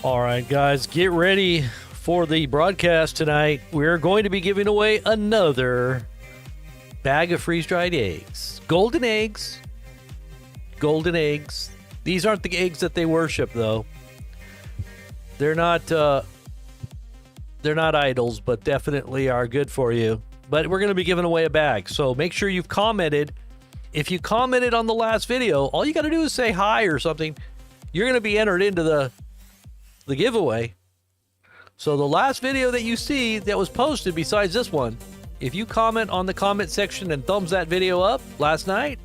All right, guys, get ready for the broadcast tonight. We're going to be giving away another bag of freeze-dried eggs. Golden eggs. Golden eggs. These aren't the eggs that they worship, though. They're not idols, but definitely are good for you. But we're going to be giving away a bag, so make sure you've commented. If you commented on the last video, all you got to do is say hi or something. You're going to be entered into the giveaway. So the last video that you see that was posted besides this one, if you comment on the comment section and thumbs that video up last night,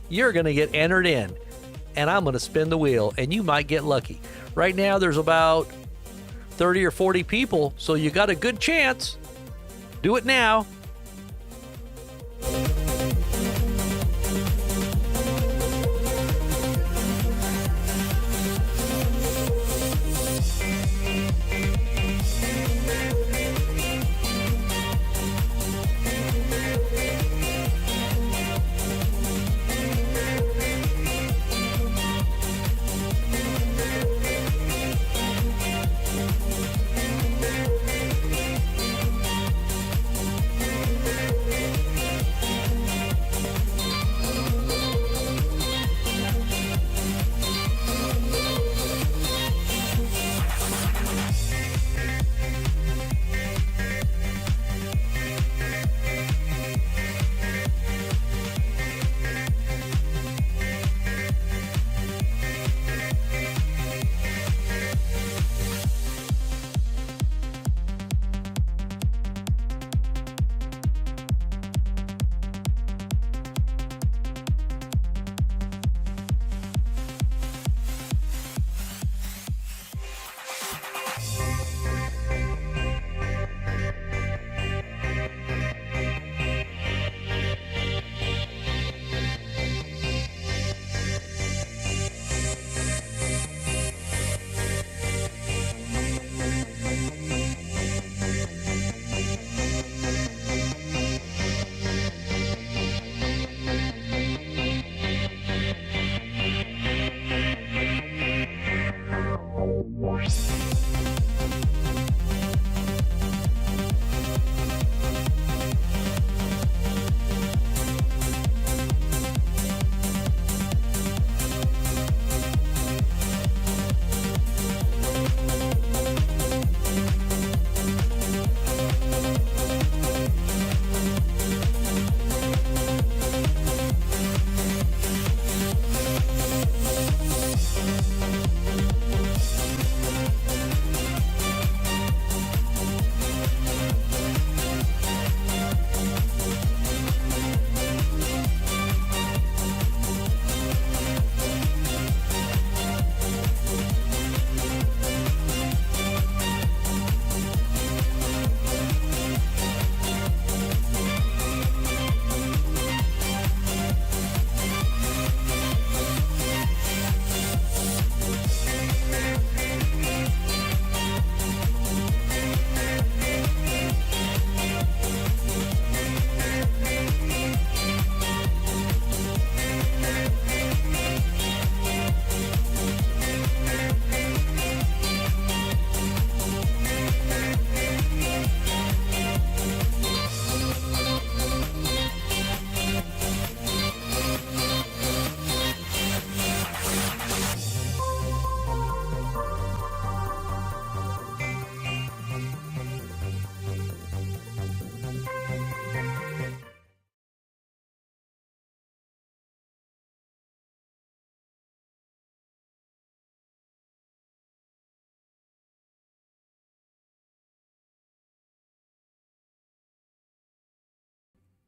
you're going to get entered in. And I'm going to spin the wheel, and you might get lucky. Right now, there's about 30 or 40 people, so you got a good chance. Do it now.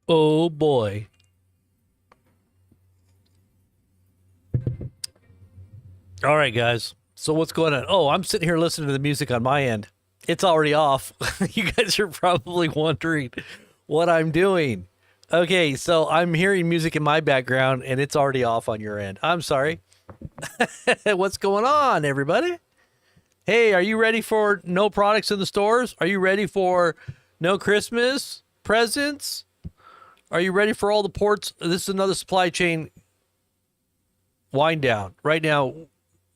Oh boy. All right, guys. So what's going on? Oh, I'm sitting here listening to the music on my end. It's already off. You guys are probably wondering what I'm doing. Okay, so I'm hearing music in my background and it's already off on your end. I'm sorry. What's going on, everybody? Hey, are you ready for no products in the stores? Are you ready for no Christmas presents? Are you ready for all the ports? This is another supply chain wind down. Right now,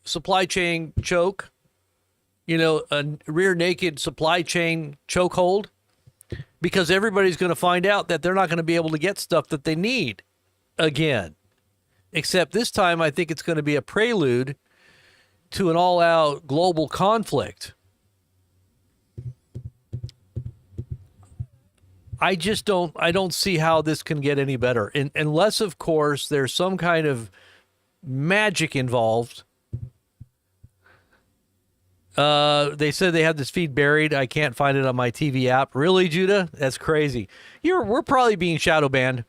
supply chain choke. a rear naked supply chain chokehold, because everybody's going to find out that they're not going to be able to get stuff that they need again. Except this time, I think it's going to be a prelude to an all-out global conflict. I don't see how this can get any better. Unless, of course, there's some kind of magic involved. They said they have this feed buried. I can't find it on my TV app. Really, Judah? That's crazy. We're probably being shadow banned.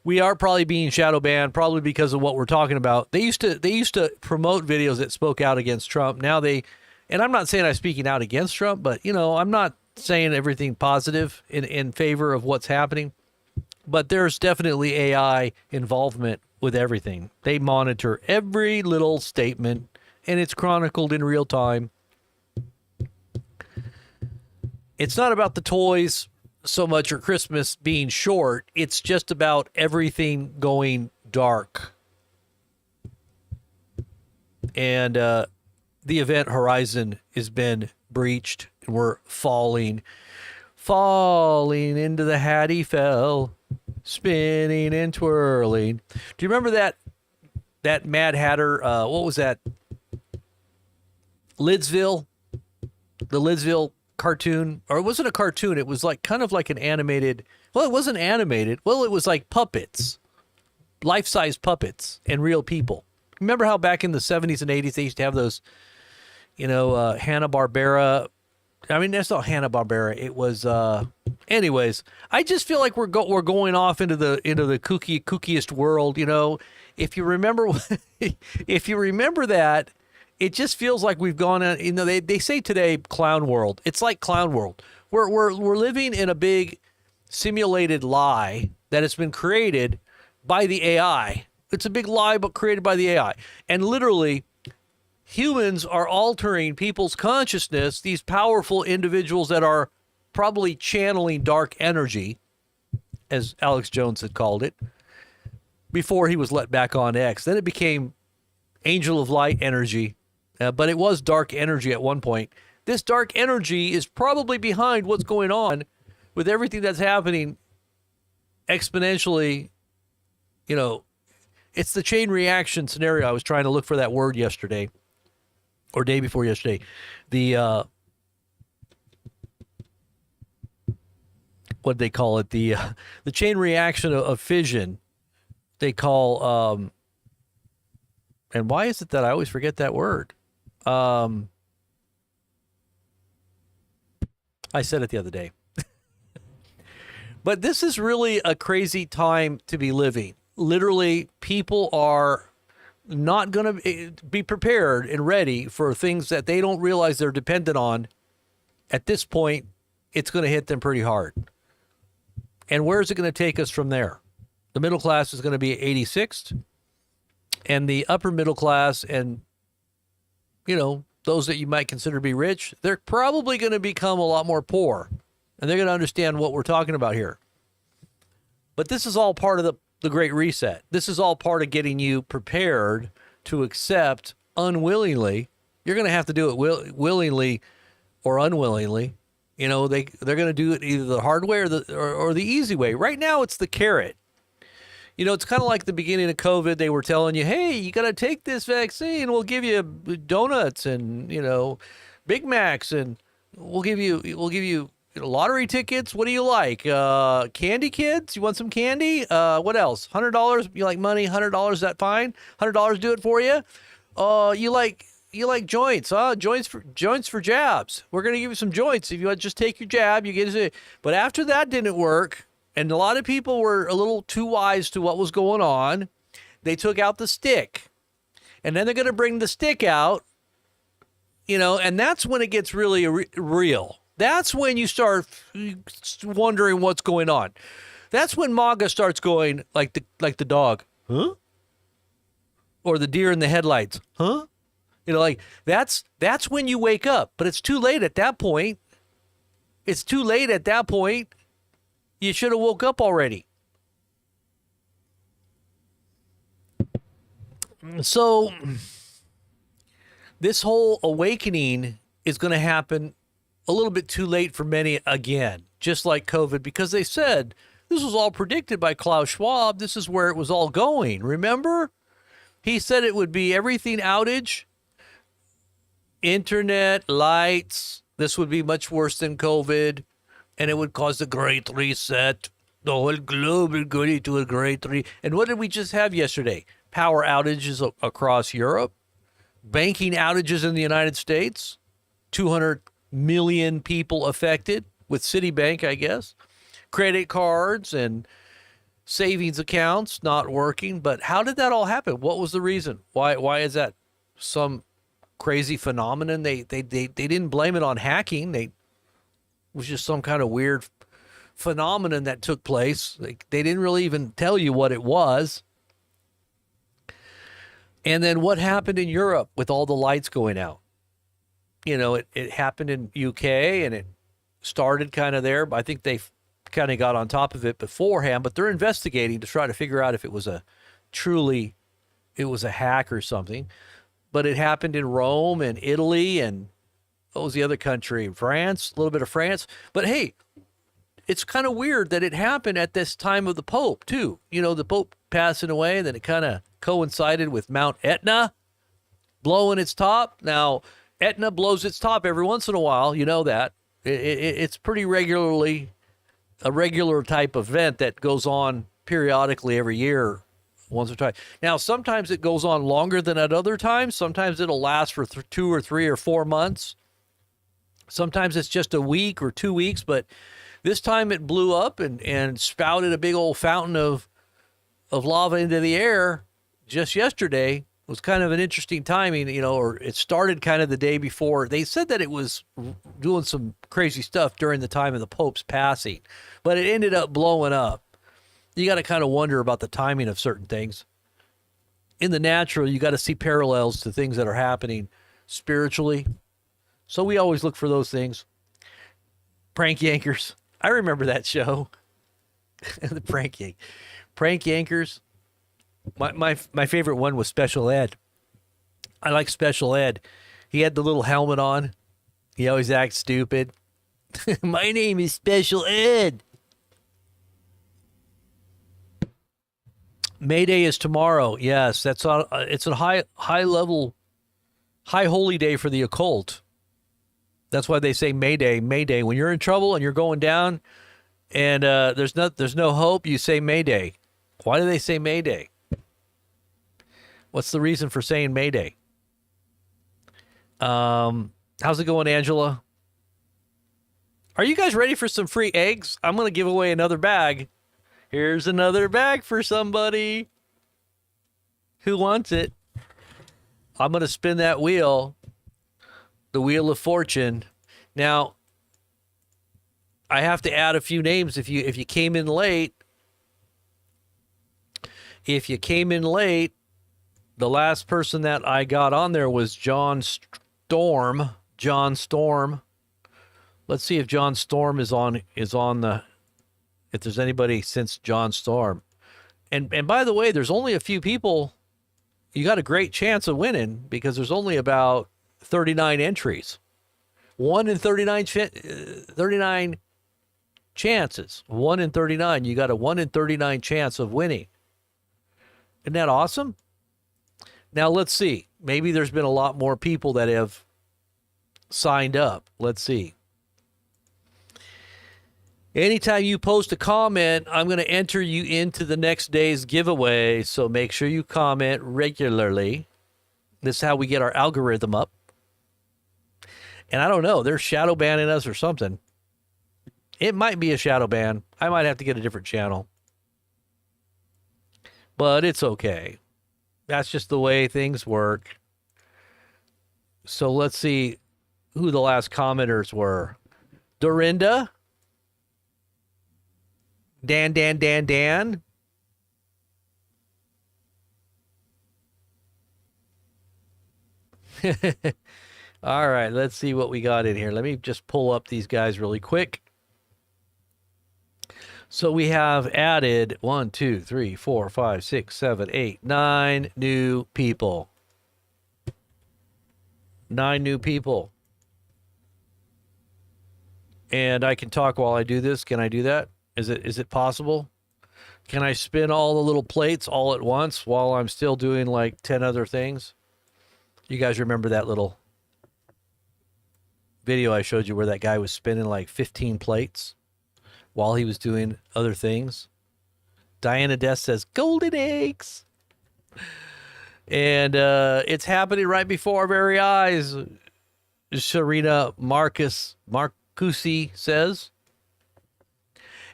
We are probably being shadow banned, probably because of what we're talking about. They used to promote videos that spoke out against Trump. Now and I'm not saying I'm speaking out against Trump, but I'm not saying everything positive in favor of what's happening. But there's definitely AI involvement with everything. They monitor every little statement, and it's chronicled in real time. It's not about the toys so much or Christmas being short. It's just about everything going dark. And the event horizon has been breached, and we're falling into the Hattie fell, spinning and twirling. Do you remember that Mad Hatter? What was that? Lidsville, the Lidsville cartoon, or it wasn't a cartoon. It was kind of like an animated. Well, it wasn't animated. Well, it was like puppets, life-size puppets, and real people. Remember how back in the 70s and 80s they used to have those, Hanna-Barbera. I mean, that's not Hanna-Barbera. It was. Anyways, I just feel like we're going off into the kookiest world. If you remember, that. It just feels like we've gone on. They say today clown world. It's like clown world. We're living in a big simulated lie that has been created by the AI. It's a big lie, but created by the AI. And literally, humans are altering people's consciousness. These powerful individuals that are probably channeling dark energy, as Alex Jones had called it, before he was let back on X. Then it became angel of light energy. But it was dark energy at one point. This dark energy is probably behind what's going on with everything that's happening exponentially. It's the chain reaction scenario. I was trying to look for that word yesterday or day before yesterday. The, what they call it? The chain reaction of fission. They call, and why is it that I always forget that word? I said it the other day. But this is really a crazy time to be living. Literally, people are not going to be prepared and ready for things that they don't realize they're dependent on. At this point, it's going to hit them pretty hard. And where is it going to take us from there? The middle class is going to be 86th. And the upper middle class and, those that you might consider to be rich, they're probably going to become a lot more poor. And they're going to understand what we're talking about here. But this is all part of the Great Reset. This is all part of getting you prepared to accept unwillingly. You're going to have to do it willingly or unwillingly. They're going to do it either the hard way or the easy way. Right now, it's the carrot. It's kind of like the beginning of COVID. They were telling you, hey, you got to take this vaccine. We'll give you donuts and, Big Macs, and we'll give you lottery tickets. What do you like? Candy, kids? You want some candy? What else? $100? You like money? $100? Is that fine? $100 do it for you? You like joints? Joints for jabs. We're going to give you some joints. If you just take your jab, you get it. But after that didn't work, and a lot of people were a little too wise to what was going on, they took out the stick. And then they're going to bring the stick out, and that's when it gets really real. That's when you start wondering what's going on. That's when MAGA starts going like the dog, huh? Or the deer in the headlights, huh? That's when you wake up. But it's too late at that point. It's too late at that point. You should have woke up already. So this whole awakening is going to happen a little bit too late for many again, just like COVID, because they said this was all predicted by Klaus Schwab. This is where it was all going. Remember? He said it would be everything outage, internet, lights. This would be much worse than COVID, and it would cause a great reset. The whole globe would go into a great reset. And what did we just have yesterday? Power outages across Europe, banking outages in the United States, 200 million people affected with Citibank, I guess, credit cards and savings accounts not working. But how did that all happen? What was the reason? Why is that some crazy phenomenon? They didn't blame it on hacking. It was just some kind of weird phenomenon that took place. They didn't really even tell you what it was. And then what happened in Europe with all the lights going out? You know, it happened in UK, and it started kind of there. I think they kind of got on top of it beforehand, but they're investigating to try to figure out if it was a hack or something. But it happened in Rome and Italy, and what was the other country? France, a little bit of France. But hey, it's kind of weird that it happened at this time of the Pope too. You know, the Pope passing away, and then it kind of coincided with Mount Etna blowing its top. Now, Etna blows its top every once in a while. You know that. It's pretty regularly a regular type event that goes on periodically every year, once or twice. Now, sometimes it goes on longer than at other times. Sometimes it'll last for 2 or 3 or 4 months. Sometimes it's just a week or 2 weeks, but this time it blew up and spouted a big old fountain of lava into the air just yesterday. It was kind of an interesting timing, you know, or it started kind of the day before. They said that it was doing some crazy stuff during the time of the Pope's passing, but it ended up blowing up. You got to kind of wonder about the timing of certain things. In the natural, you got to see parallels to things that are happening spiritually. So we always look for those things. Prank Yankers. I remember that show. The Prank Yankers. My favorite one was Special Ed. I like Special Ed. He had the little helmet on. He always acts stupid. My name is Special Ed. May Day is tomorrow. Yes, it's a high level, high holy day for the occult. That's why they say May Day. May Day. When you're in trouble and you're going down, and there's no hope, you say May Day. Why do they say May Day? What's the reason for saying May Day? How's it going, Angela? Are you guys ready for some free eggs? I'm going to give away another bag. Here's another bag for somebody who wants it. I'm going to spin that wheel, the Wheel of Fortune. Now, I have to add a few names if you came in late. If you came in late, the last person that I got on there was John Storm. John Storm. Let's see if John Storm is on the, if there's anybody since John Storm. And by the way, there's only a few people. You got a great chance of winning because there's only about 39 entries. 1 in 39 chances. 1 in 39. You got a 1 in 39 chance of winning. Isn't that awesome? Now, let's see. Maybe there's been a lot more people that have signed up. Let's see. Anytime you post a comment, I'm going to enter you into the next day's giveaway. So make sure you comment regularly. This is how we get our algorithm up. And I don't know. They're shadow banning us or something. It might be a shadow ban. I might have to get a different channel. But it's okay. That's just the way things work. So let's see who the last commenters were. Dorinda. Dan. All right, let's see what we got in here. Let me just pull up these guys really quick. So we have added 1, 2, 3, 4, 5, 6, 7, 8, 9 new people. 9 new people. and I can talk while I do this. Can I do that? Is it possible? Can I spin all the little plates all at once while I'm still doing like 10 other things? You guys remember that little video I showed you where that guy was spinning like 15 plates while he was doing other things? Diana Death says, golden eggs. And it's happening right before our very eyes. Sharina Marcusi says.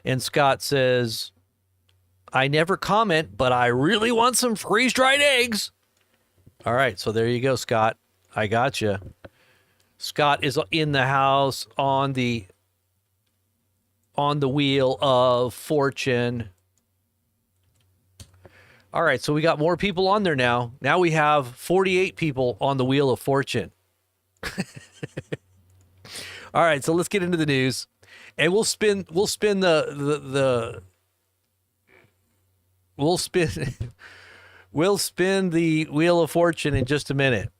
And Scott says, I never comment, but I really want some freeze-dried eggs. All right, so there you go, Scott. I got you. Scott is in the house on the Wheel of Fortune. All right, so we got more people on there now. Now we have 48 people on the Wheel of Fortune. All right, so let's get into the news, and we'll spin the Wheel of Fortune in just a minute.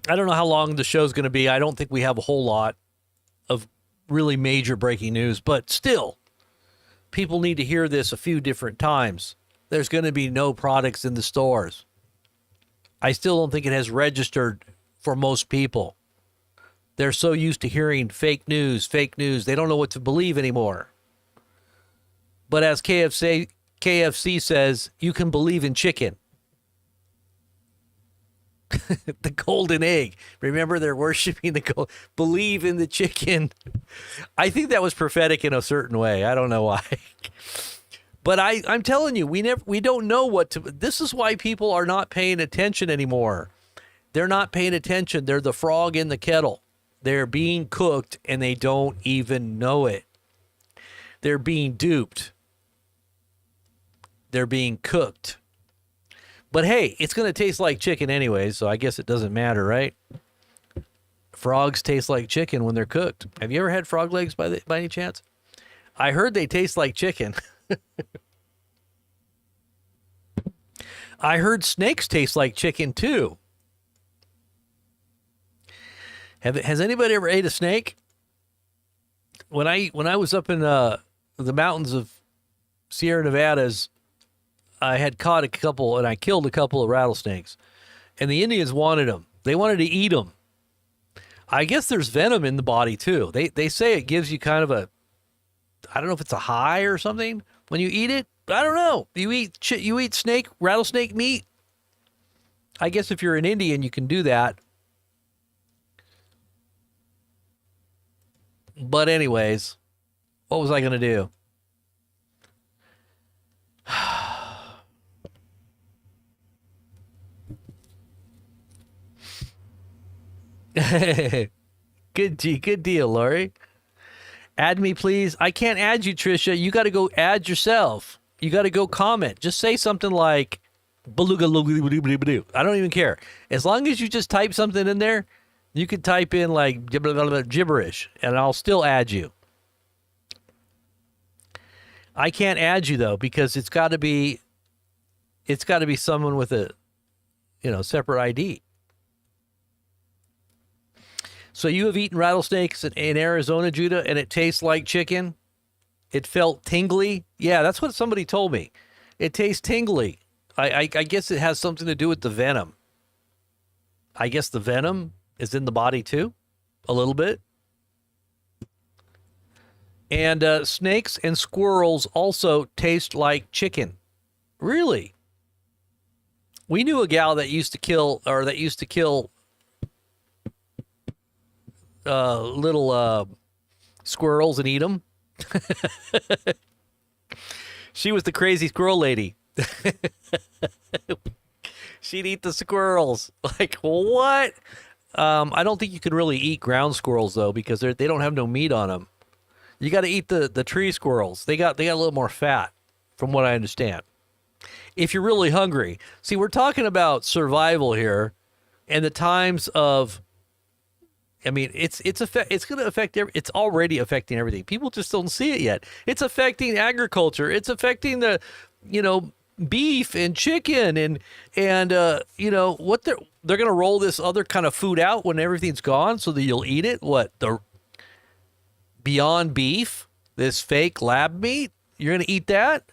I don't know how long the show's going to be. I don't think we have a whole lot of really major breaking news, but still, people need to hear this a few different times. There's going to be no products in the stores. I still don't think it has registered for most people. They're so used to hearing fake news. They don't know what to believe anymore. But as KFC says, you can believe in chicken. The golden egg. Remember, they're worshiping the believe in the chicken. I think that was prophetic in a certain way. I don't know why. But I'm telling you, we don't know what to. This is why people are not paying attention anymore. They're not paying attention. They're the frog in the kettle. They're being cooked and they don't even know it. They're being duped. They're being cooked. But hey, it's going to taste like chicken anyway, so I guess it doesn't matter, right? Frogs taste like chicken when they're cooked. Have you ever had frog legs by any chance? I heard they taste like chicken. I heard snakes taste like chicken too. Has anybody ever ate a snake? When I was up in the mountains of Sierra Nevadas, I had caught a couple, and I killed a couple of rattlesnakes. And the Indians wanted them. They wanted to eat them. I guess there's venom in the body, too. They say it gives you kind of a, I don't know if it's a high or something when you eat it. I don't know. You eat rattlesnake meat. I guess if you're an Indian, you can do that. But anyways, what was I going to do? Good deal, Lori. Add me, please. I can't add you, Trisha. You got to go add yourself. You got to go comment. Just say something like, beluga. I don't even care. As long as you just type something in there, you could type in like gibberish, and I'll still add you. I can't add you though because it's got to be someone with a, separate ID. So you have eaten rattlesnakes in Arizona, Judah, and it tastes like chicken? It felt tingly? Yeah, that's what somebody told me. It tastes tingly. I guess it has something to do with the venom. I guess the venom is in the body too, a little bit. And snakes and squirrels also taste like chicken. Really? We knew a gal that used to kill little squirrels and eat them. She was the crazy squirrel lady. She'd eat the squirrels. Like, what? I don't think you can really eat ground squirrels though, because they don't have no meat on them. You got to eat the tree squirrels. They got a little more fat, from what I understand. If you're really hungry. See, we're talking about survival here, and the times of. I mean, it's going to affect. It's already affecting everything. People just don't see it yet. It's affecting agriculture. It's affecting the, beef and chicken and you know what they're gonna roll this other kind of food out when everything's gone so that you'll eat it. What, the Beyond Beef, this fake lab meat? You're gonna eat that?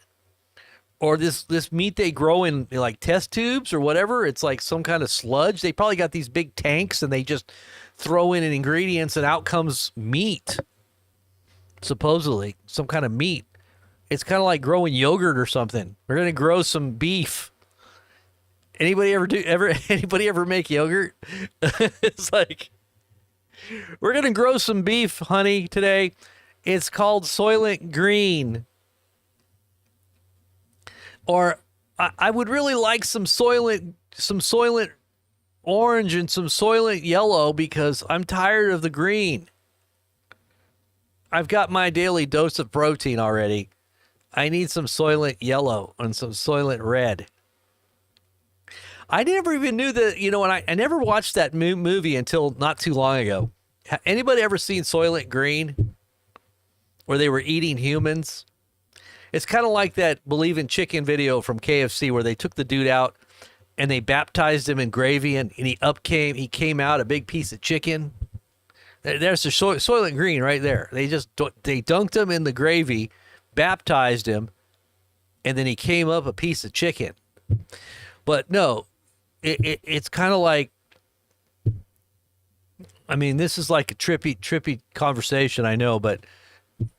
Or this meat they grow in like test tubes or whatever? It's like some kind of sludge. They probably got these big tanks and they just throw in ingredients and out comes meat. Supposedly some kind of meat. It's kind of like growing yogurt or something. We're gonna grow some beef. Anybody ever make yogurt? It's like, we're gonna grow some beef, honey, today. It's called Soylent Green. Or I would really like some Soylent Orange and some Soylent Yellow because I'm tired of the green. I've got my daily dose of protein already. I need some Soylent Yellow and some Soylent Red. I never even knew that, you know, and I never watched that movie until not too long ago. Anybody ever seen Soylent Green? Where they were eating humans? It's kind of like that Believe in Chicken video from KFC where they took the dude out and they baptized him in gravy and he came out a big piece of chicken. There's the Soylent Green right there. They dunked him in the gravy, baptized him, and then he came up a piece of chicken. But no, it's kind of like, I mean, this is like a trippy conversation, I know, but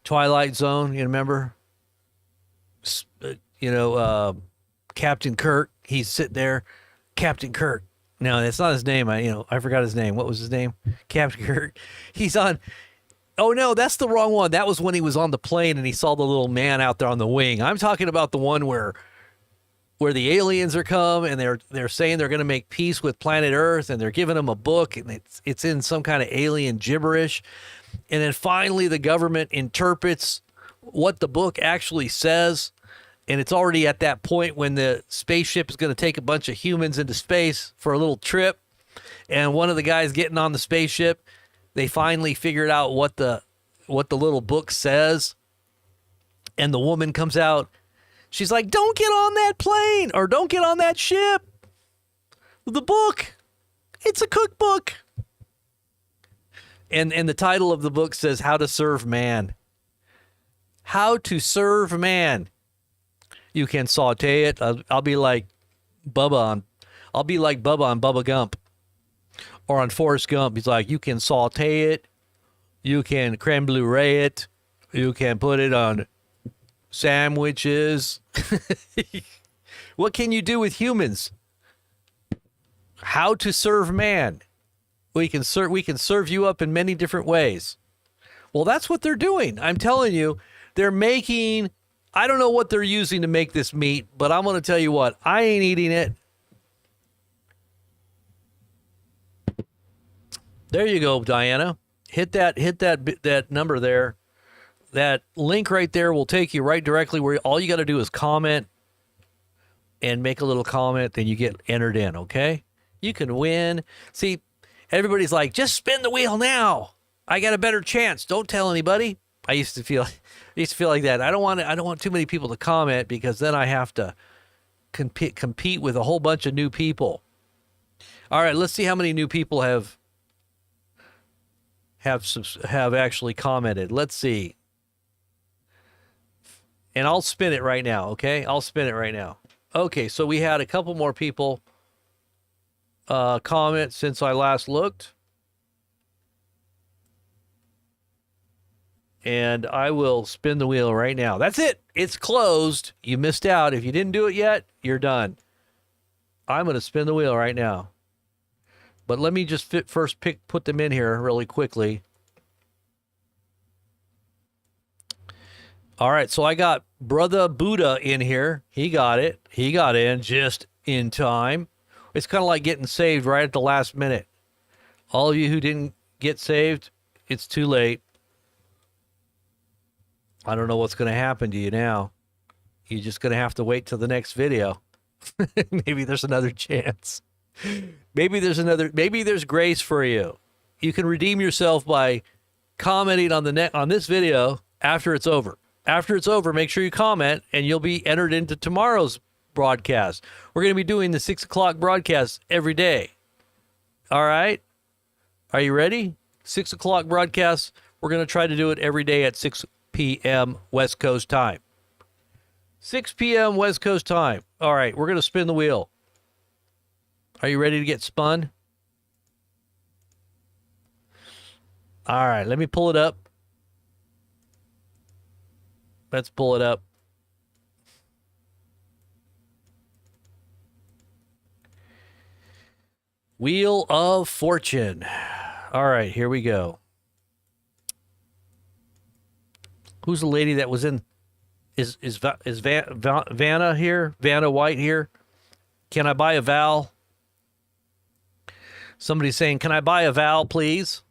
Twilight Zone, you remember? You know, Captain Kirk, he's sitting there. Captain Kirk. No, that's not his name. I forgot his name. What was his name? Captain Kirk. He's on. Oh no, that's the wrong one. That was when he was on the plane and he saw the little man out there on the wing. I'm talking about the one where the aliens are come and they're saying they're going to make peace with planet Earth and they're giving him a book and it's in some kind of alien gibberish. And then finally the government interprets what the book actually says. And it's already at that point when the spaceship is going to take a bunch of humans into space for a little trip. And one of the guys getting on the spaceship, they finally figured out what the little book says. And the woman comes out. She's like, don't get on that plane or don't get on that ship. The book, it's a cookbook. And the title of the book says How to Serve Man. How to Serve Man. You can saute it. I'll be like Bubba on Bubba Gump. Or on Forrest Gump. He's like, you can saute it. You can creme brulee it. You can put it on sandwiches. What can you do with humans? How to serve man. We can serve you up in many different ways. Well, that's what they're doing. I'm telling you, they're making, I don't know what they're using to make this meat, but I'm going to tell you what, I ain't eating it. There you go, Diana. Hit that number there. That link right there will take you right directly where all you got to do is comment and make a little comment, then you get entered in, okay? You can win. See, everybody's like, just spin the wheel now. I got a better chance. Don't tell anybody. I used to feel like that. I don't want too many people to comment because then I have to compete with a whole bunch of new people. All right, let's see how many new people have actually commented. Let's see. And I'll spin it right now, okay? I'll spin it right now. Okay, so we had a couple more people comment since I last looked. And I will spin the wheel right now. That's it. It's closed. You missed out. If you didn't do it yet, you're done. I'm going to spin the wheel right now. But let me just put them in here really quickly. All right, so I got Brother Buddha in here. He got it. He got in just in time. It's kind of like getting saved right at the last minute. All of you who didn't get saved, it's too late. I don't know what's going to happen to you now. You're just going to have to wait till the next video. Maybe there's another chance. Maybe there's grace for you. You can redeem yourself by commenting on this video after it's over. After it's over, make sure you comment and you'll be entered into tomorrow's broadcast. We're going to be doing the 6 o'clock broadcast every day. All right? Are you ready? 6 o'clock broadcast. We're going to try to do it every day at 6 p.m. West Coast time. 6 p.m. West Coast time. All right, we're going to spin the wheel. Are you ready to get spun? All right, let me pull it up. Let's pull it up. Wheel of Fortune. All right, here we go. Who's the lady that was in? Is Vanna here? Vanna White here? Can I buy a vowel? Somebody's saying, can I buy a vowel, please?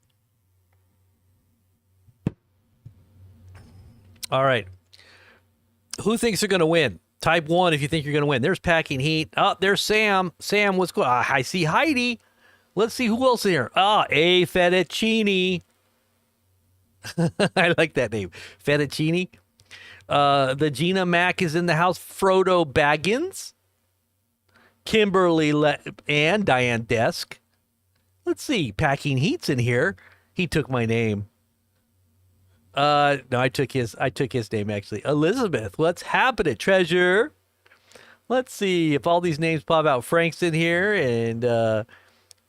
All right. Who thinks they're going to win? Type 1 if you think you're going to win. There's Packing Heat. Oh, there's Sam. Sam, what's going on? I see Heidi. Let's see who else is here. A Fettuccine. I like that name. Fettuccine. The Gina Mac is in the house. Frodo Baggins. Kimberly and Diane Desk. Let's see. Packing Heat's in here. He took my name. No, I took his name actually. Elizabeth, what's happening? Treasure. Let's see if all these names pop out. Frank's in here and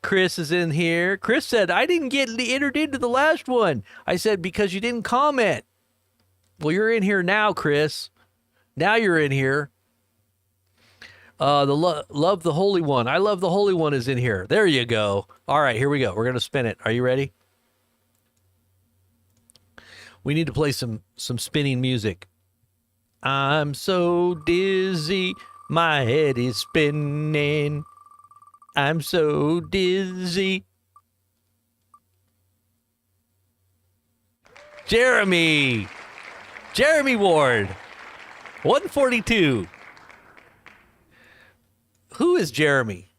Chris is in here. Chris said, I didn't get entered into the last one. I said, because you didn't comment. Well, you're in here now, Chris. Now you're in here. Love the Holy One. I Love the Holy One is in here. There you go. All right, here we go. We're going to spin it. Are you ready? We need to play some spinning music. I'm so dizzy, my head is spinning. I'm so dizzy. Jeremy Ward, 142. Who is Jeremy?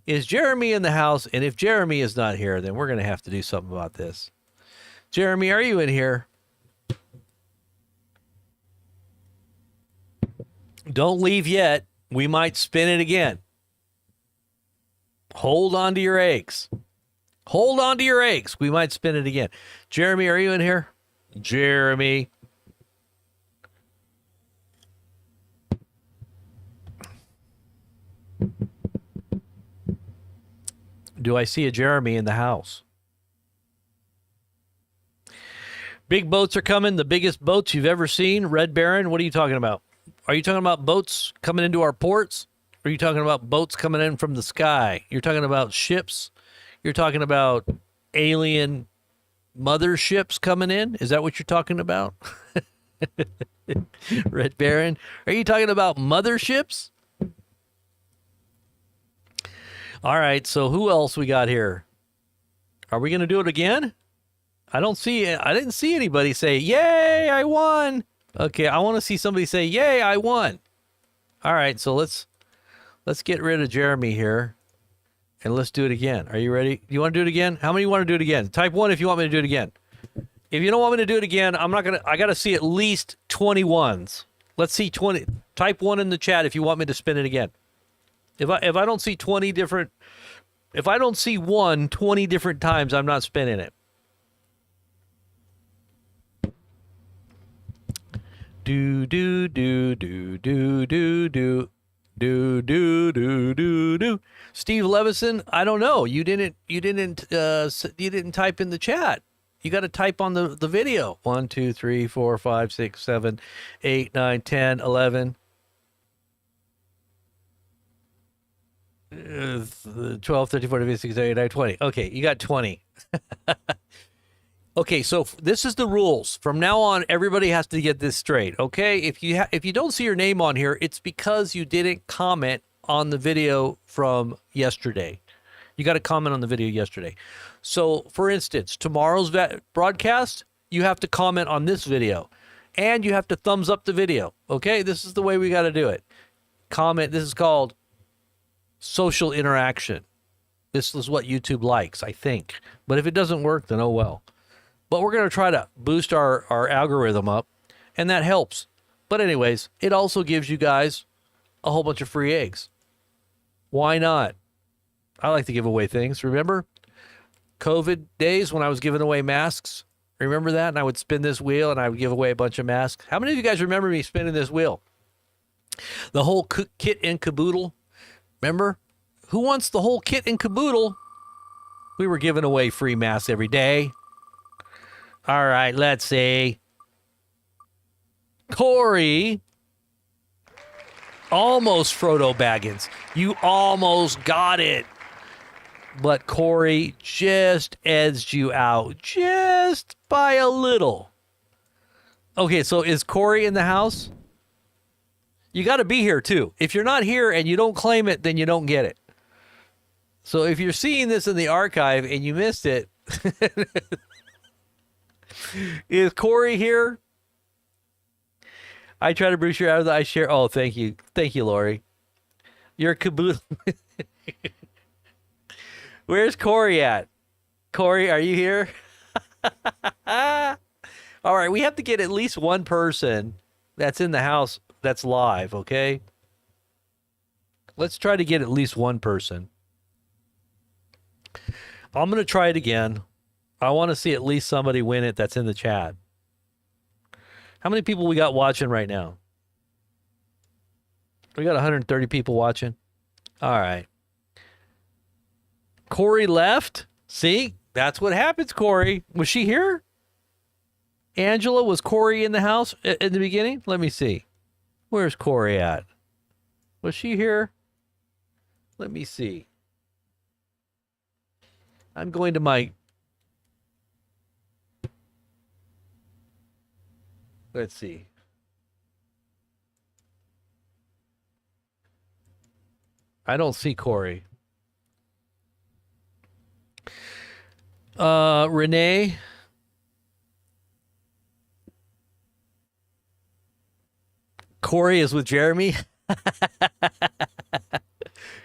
Is Jeremy in the house? And if Jeremy is not here, then we're going to have to do something about this. Jeremy, are you in here? Don't leave yet. We might spin it again. Hold on to your eggs. Hold on to your eggs. We might spin it again. Jeremy, are you in here? Jeremy. Do I see a Jeremy in the house? Big boats are coming, the biggest boats you've ever seen. Red Baron, what are you talking about? Are you talking about boats coming into our ports? Or are you talking about boats coming in from the sky? You're talking about ships? You're talking about alien motherships coming in? Is that what you're talking about? Red Baron, are you talking about motherships? All right, so who else we got here? Are we going to do it again? I didn't see anybody say, yay, I won. Okay, I want to see somebody say, yay, I won. All right, so let's get rid of Jeremy here, and let's do it again. Are you ready? You want to do it again? How many want to do it again? Type 1 if you want me to do it again. If you don't want me to do it again, I got to see at least 20 ones. Let's see 20. Type 1 in the chat if you want me to spin it again. If I don't see 20 different, if I don't see 20 different times, I'm not spinning it. Do do do do do do do do do do do do. Steve Levison, I don't know. You didn't type in the chat. You got to type on the video. 1, 2, 3, 4, 5, 6, 7, 8, 9, 10, 11. 12, 13, 14, 15, 16, 17, 18, 19, 20. Okay, you got 20. Okay, so this is the rules. From now on, everybody has to get this straight, okay? If you don't see your name on here, it's because you didn't comment on the video from yesterday. You got to comment on the video yesterday. So, for instance, tomorrow's broadcast, you have to comment on this video. And you have to thumbs up the video, okay? This is the way we got to do it. Comment. This is called social interaction. This is what YouTube likes, I think. But if it doesn't work, then oh well. But we're going to try to boost our algorithm up, and that helps. But anyways, it also gives you guys a whole bunch of free eggs. Why not? I like to give away things. Remember COVID days when I was giving away masks? Remember that? And I would spin this wheel and I would give away a bunch of masks. How many of you guys remember me spinning this wheel? The whole kit and caboodle. Remember? Who wants the whole kit and caboodle? We were giving away free masks every day. All right, let's see. Corey. Almost Frodo Baggins. You almost got it. But Corey just edged you out just by a little. Okay, so is Corey in the house? You got to be here too. If you're not here and you don't claim it, then you don't get it. So if you're seeing this in the archive and you missed it, is Corey here? I try to bruise your out of the I share. Oh, thank you. Thank you, Lori. You're a caboodle. Where's Corey at? Corey, are you here? All right, we have to get at least one person that's in the house that's live, okay? Let's try to get at least one person. I'm going to try it again. I want to see at least somebody win it that's in the chat. How many people we got watching right now? We got 130 people watching. All right. Corey left. See? That's what happens, Corey. Was she here? Angela, was Corey in the house in the beginning? Let me see. Where's Corey at? Was she here? Let me see. I'm going to my... Let's see. I don't see Corey. Renee. Corey is with Jeremy.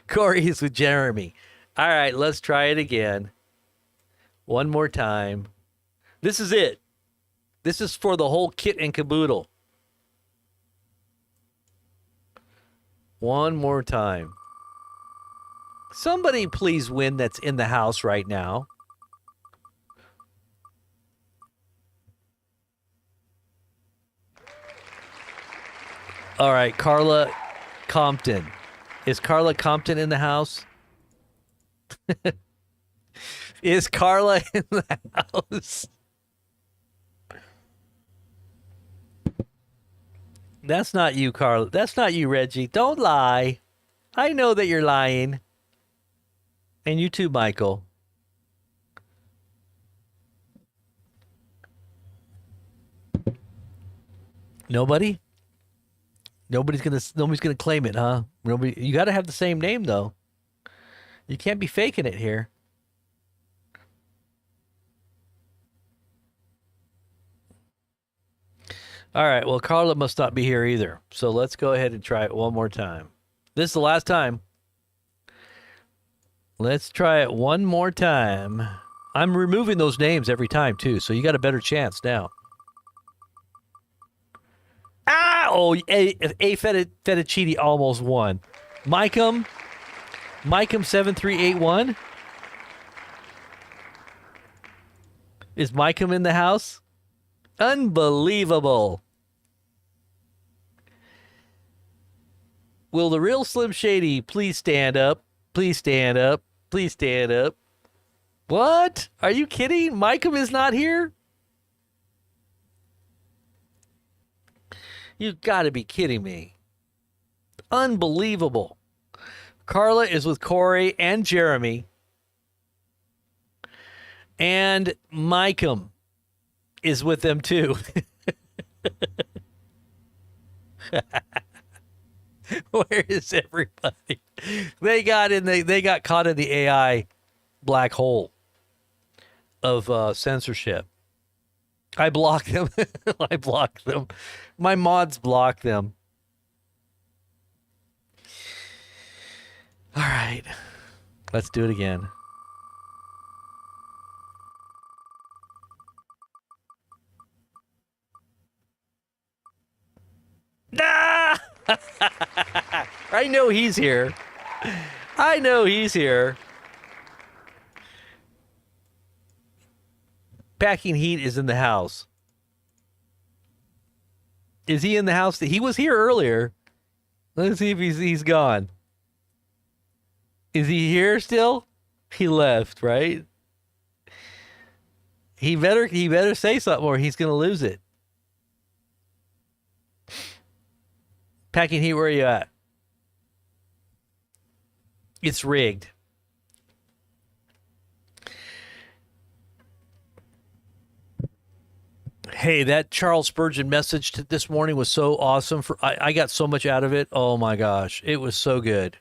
Corey is with Jeremy. All right, let's try it again. One more time. This is it. This is for the whole kit and caboodle. One more time. Somebody please win that's in the house right now. All right, Carla Compton. Is Carla Compton in the house? Is Carla in the house? That's not you, Carla. That's not you, Reggie. Don't lie. I know that you're lying. And you too, Michael. Nobody? Nobody's gonna claim it, huh? Nobody. You got to have the same name though. You can't be faking it here. All right, well, Carla must not be here either. So let's go ahead and try it one more time. This is the last time. Let's try it one more time. I'm removing those names every time, too, so you got a better chance now. Ah! Oh, A Fettuccine almost won. Micum 7381. Is Micum in the house? Unbelievable. Will the real Slim Shady please stand up? Please stand up. Please stand up. What? Are you kidding? Micum is not here? You got to be kidding me. Unbelievable. Carla is with Corey and Jeremy. And Micum is with them too. Where is everybody? They got caught in the AI black hole of censorship. I blocked them. I blocked them. My mods blocked them. All right. Let's do it again. Ah! I know he's here. I know he's here. Packing Heat is in the house. Is he in the house? He was here earlier. Let's see if he's gone. Is he here still? He left, right? He better say something or he's gonna lose it. Packing Heat, where are you at? It's rigged. Hey, that Charles Spurgeon message this morning was so awesome. I got so much out of it. Oh my gosh, it was so good.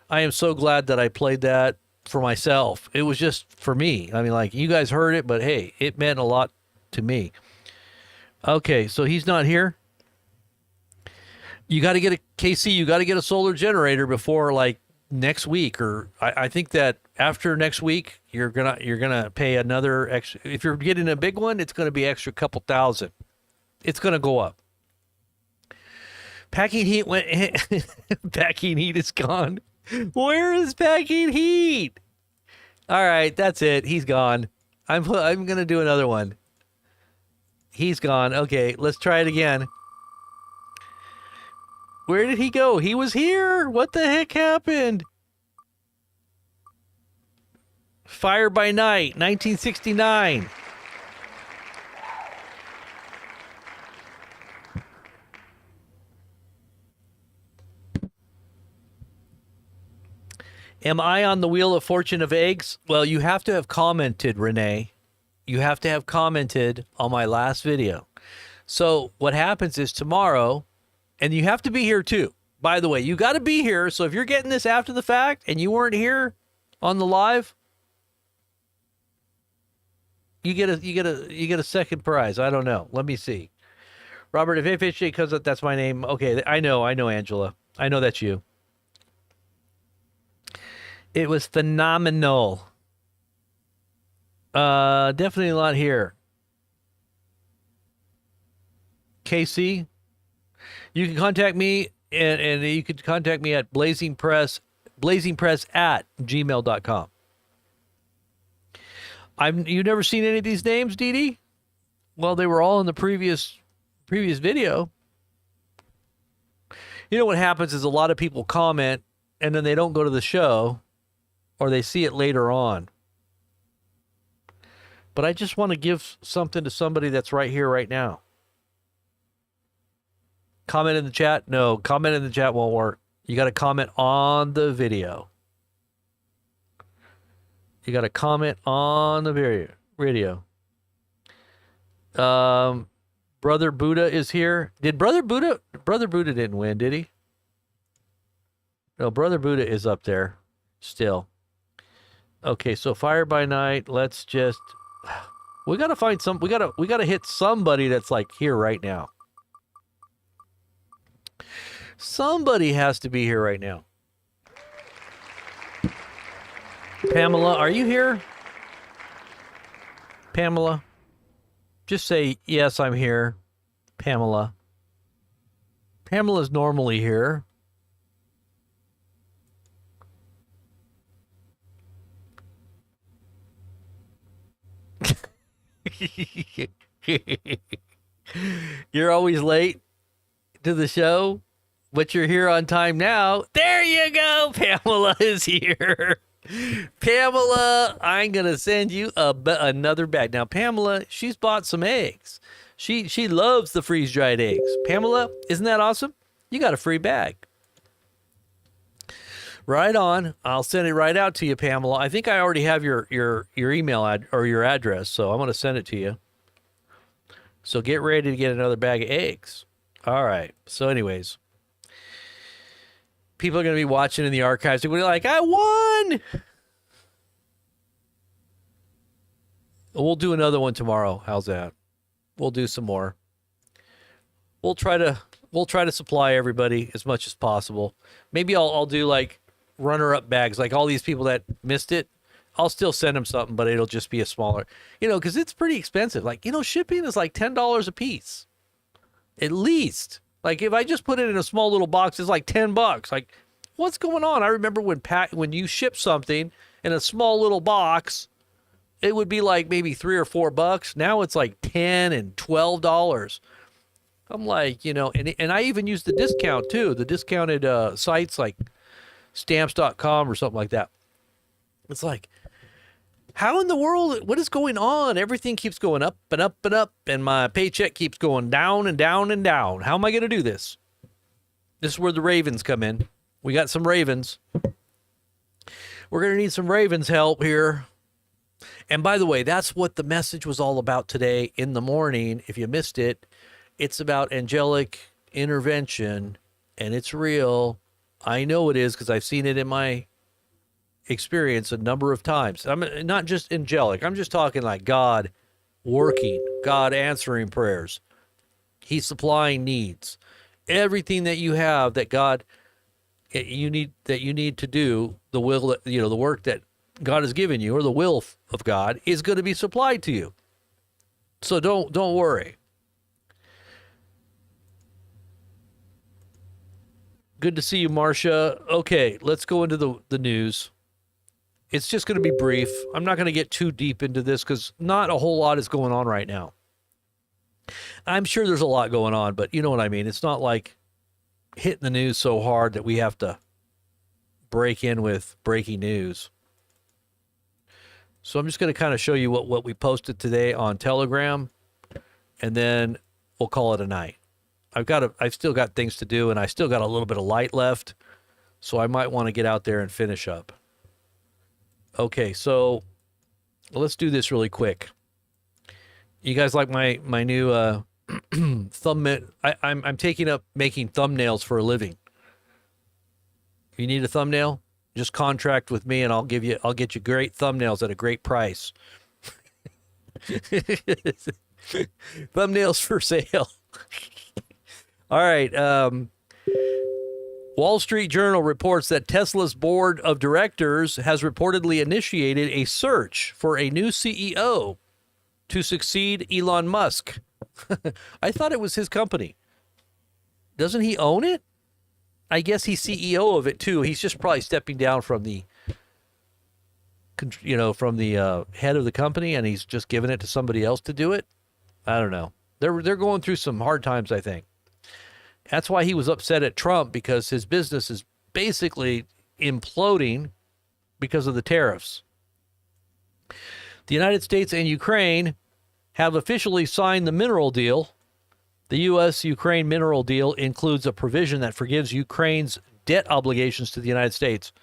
I am so glad that I played that for myself. It was just for me. I mean, like, you guys heard it, but hey, it meant a lot to me. Okay, so he's not here. You got to get a KC. You got to get a solar generator before like next week, or I think that after next week you're gonna pay another extra. If you're getting a big one, it's gonna be extra couple thousand. It's gonna go up. Packing Heat went. Packing Heat is gone. Where is Packing Heat? All right, that's it. He's gone. I'm gonna do another one. He's gone. Okay, let's try it again. Where did he go? He was here. What the heck happened? Fire by Night, 1969. Am I on the Wheel of Fortune of eggs? Well, you have to have commented, Renee. You have to have commented on my last video. So what happens is tomorrow, and you have to be here too. By the way, you got to be here. So if you're getting this after the fact and you weren't here on the live, you get a second prize. I don't know. Let me see. Robert, if FHJ comes up, that's my name. Okay, I know, Angela. I know that's you. It was phenomenal. Definitely a lot here. KC, you can contact me, and you can contact me at blazingpress at gmail.com. You've never seen any of these names, Dee Dee? Well, they were all in the previous video. You know what happens is a lot of people comment, and then they don't go to the show, or they see it later on. But I just want to give something to somebody that's right here, right now. Comment in the chat? No, comment in the chat won't work. You got to comment on the video. You got to comment on the video. Brother Buddha is here. Did Brother Buddha didn't win, did he? No, Brother Buddha is up there still. Okay, so Fire by Night, let's just, we got to find some, we got to hit somebody that's like here right now. Somebody has to be here right now. Pamela, are you here? Pamela, just say, yes, I'm here. Pamela. Pamela's normally here. You're always late to the show, but you're here on time now. There you go. Pamela is here. Pamela, I'm going to send you another bag. Now, Pamela, she's bought some eggs. She loves the freeze-dried eggs. Pamela, isn't that awesome? You got a free bag. Right on. I'll send it right out to you, Pamela. I think I already have your email or your address, so I'm going to send it to you. So get ready to get another bag of eggs. All right. So anyways, people are going to be watching in the archives. They're going to be like, I won. We'll do another one tomorrow. How's that? We'll do some more. We'll try to supply everybody as much as possible. Maybe I'll do like runner-up bags, like all these people that missed it. I'll still send them something, but it'll just be a smaller, because it's pretty expensive. Like, shipping is like $10 a piece, at least. Like if I just put it in a small little box, it's like $10. Like What's going on? I remember when you ship something in a small little box, it would be like maybe $3 or $4. Now it's like $10 and $12. I'm like, and I even use the discount too, the discounted sites like stamps.com or something like that. It's like, how in the world, what is going on? Everything keeps going up and up and up, and my paycheck keeps going down and down and down. How am I going to do this? This is where the Ravens come in. We got some Ravens. We're going to need some Ravens help here. And by the way, that's what the message was all about today in the morning. If you missed it, it's about angelic intervention, and it's real. I know it is because I've seen it in my experience a number of times. I'm not just angelic. I'm just talking like God working, God answering prayers. He's supplying needs. Everything that you have that God you need to do, the will that, the work that God has given you, or the will of God, is going to be supplied to you. So don't worry. Good to see you, Marcia. Okay, let's go into the news. It's just going to be brief. I'm not going to get too deep into this because not a whole lot is going on right now. I'm sure there's a lot going on, but you know what I mean. It's not like hitting the news so hard that we have to break in with breaking news. So I'm just going to kind of show you what we posted today on Telegram, and then we'll call it a night. I've still got things to do, and I still got a little bit of light left, so I might want to get out there and finish up. Okay, so let's do this really quick. You guys like my new thumbnail? I'm taking up making thumbnails for a living. You need a thumbnail? Just contract with me, and I'll get you great thumbnails at a great price. Thumbnails for sale. All right. Wall Street Journal reports that Tesla's board of directors has reportedly initiated a search for a new CEO to succeed Elon Musk. I thought it was his company. Doesn't he own it? I guess he's CEO of it too. He's just probably stepping down from the head of the company, and he's just giving it to somebody else to do it. I don't know. They're going through some hard times, I think. That's why he was upset at Trump, because his business is basically imploding because of the tariffs. The United States and Ukraine have officially signed the mineral deal. The U.S.-Ukraine mineral deal includes a provision that forgives Ukraine's debt obligations to the United States.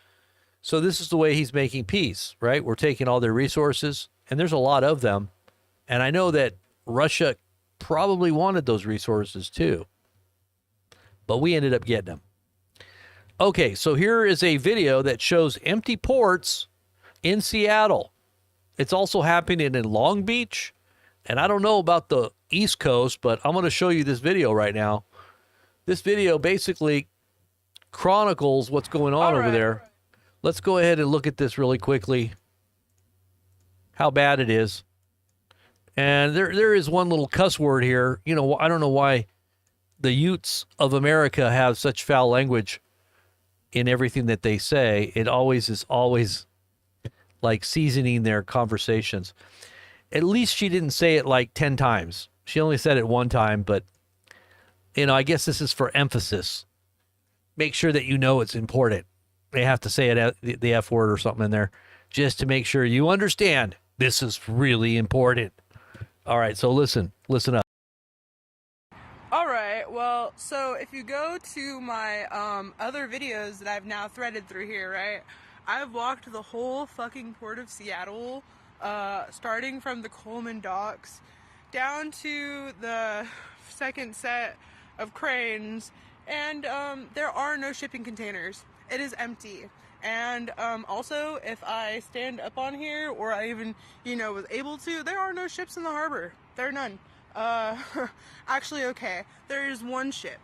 So this is the way he's making peace, right? We're taking all their resources, and there's a lot of them. And I know that Russia probably wanted those resources too, but we ended up getting them. Okay, so here is a video that shows empty ports in Seattle. It's also happening in Long Beach, and I don't know about the East Coast, but I'm going to show you this video right now. This video basically chronicles what's going on over there. Let's go ahead and look at this really quickly, how bad it is. And there is one little cuss word here. I don't know why the Utes of America have such foul language in everything that they say. It is always like seasoning their conversations. At least she didn't say it like 10 times. She only said it one time, but, I guess this is for emphasis. Make sure that it's important. They have to say it, the F word or something in there, just to make sure you understand this is really important. All right, so listen up. All right, well, so if you go to my other videos that I've now threaded through here, right, I've walked the whole fucking port of Seattle, starting from the Coleman docks down to the second set of cranes, and there are no shipping containers. It is empty. And also, if I stand up on here, or I even, was able to, there are no ships in the harbor. There are none. Actually, okay, there is one ship,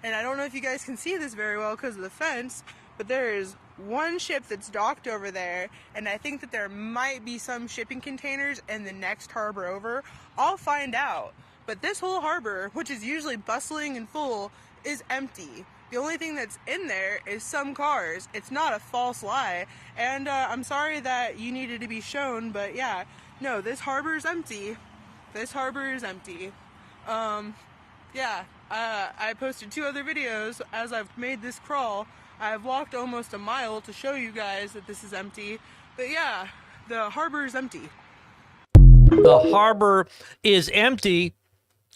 and I don't know if you guys can see this very well because of the fence, but there is one ship that's docked over there, and I think that there might be some shipping containers in the next harbor over. I'll find out. But this whole harbor, which is usually bustling and full, is empty. The only thing that's in there is some cars. It's not a false lie. And I'm sorry that you needed to be shown, but yeah, no, this harbor is empty. This harbor is empty. Yeah, I posted 2 other videos as I've made this crawl. I've walked almost a mile to show you guys that this is empty. But yeah, the harbor is empty. The harbor is empty,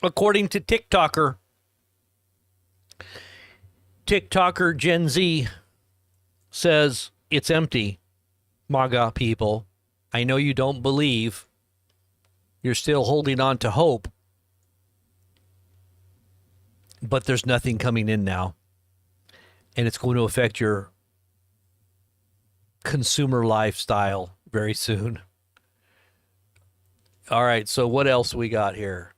according to TikToker. TikToker Gen Z says it's empty. MAGA people, I know you don't believe. You're still holding on to hope. But there's nothing coming in now. And it's going to affect your consumer lifestyle very soon. All right, so what else we got here?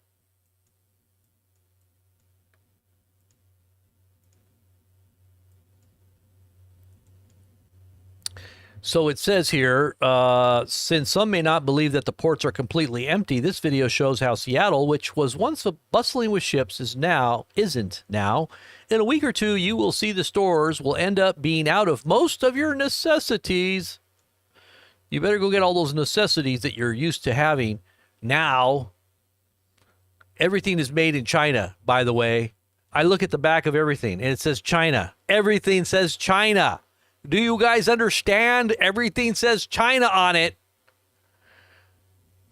So it says here, since some may not believe that the ports are completely empty, this video shows how Seattle, which was once bustling with ships, isn't now. In a week or two, you will see the stores will end up being out of most of your necessities. You better go get all those necessities that you're used to having now. Everything is made in China, by the way. I look at the back of everything, and it says China. Everything says China. Do you guys understand? Everything says China on it.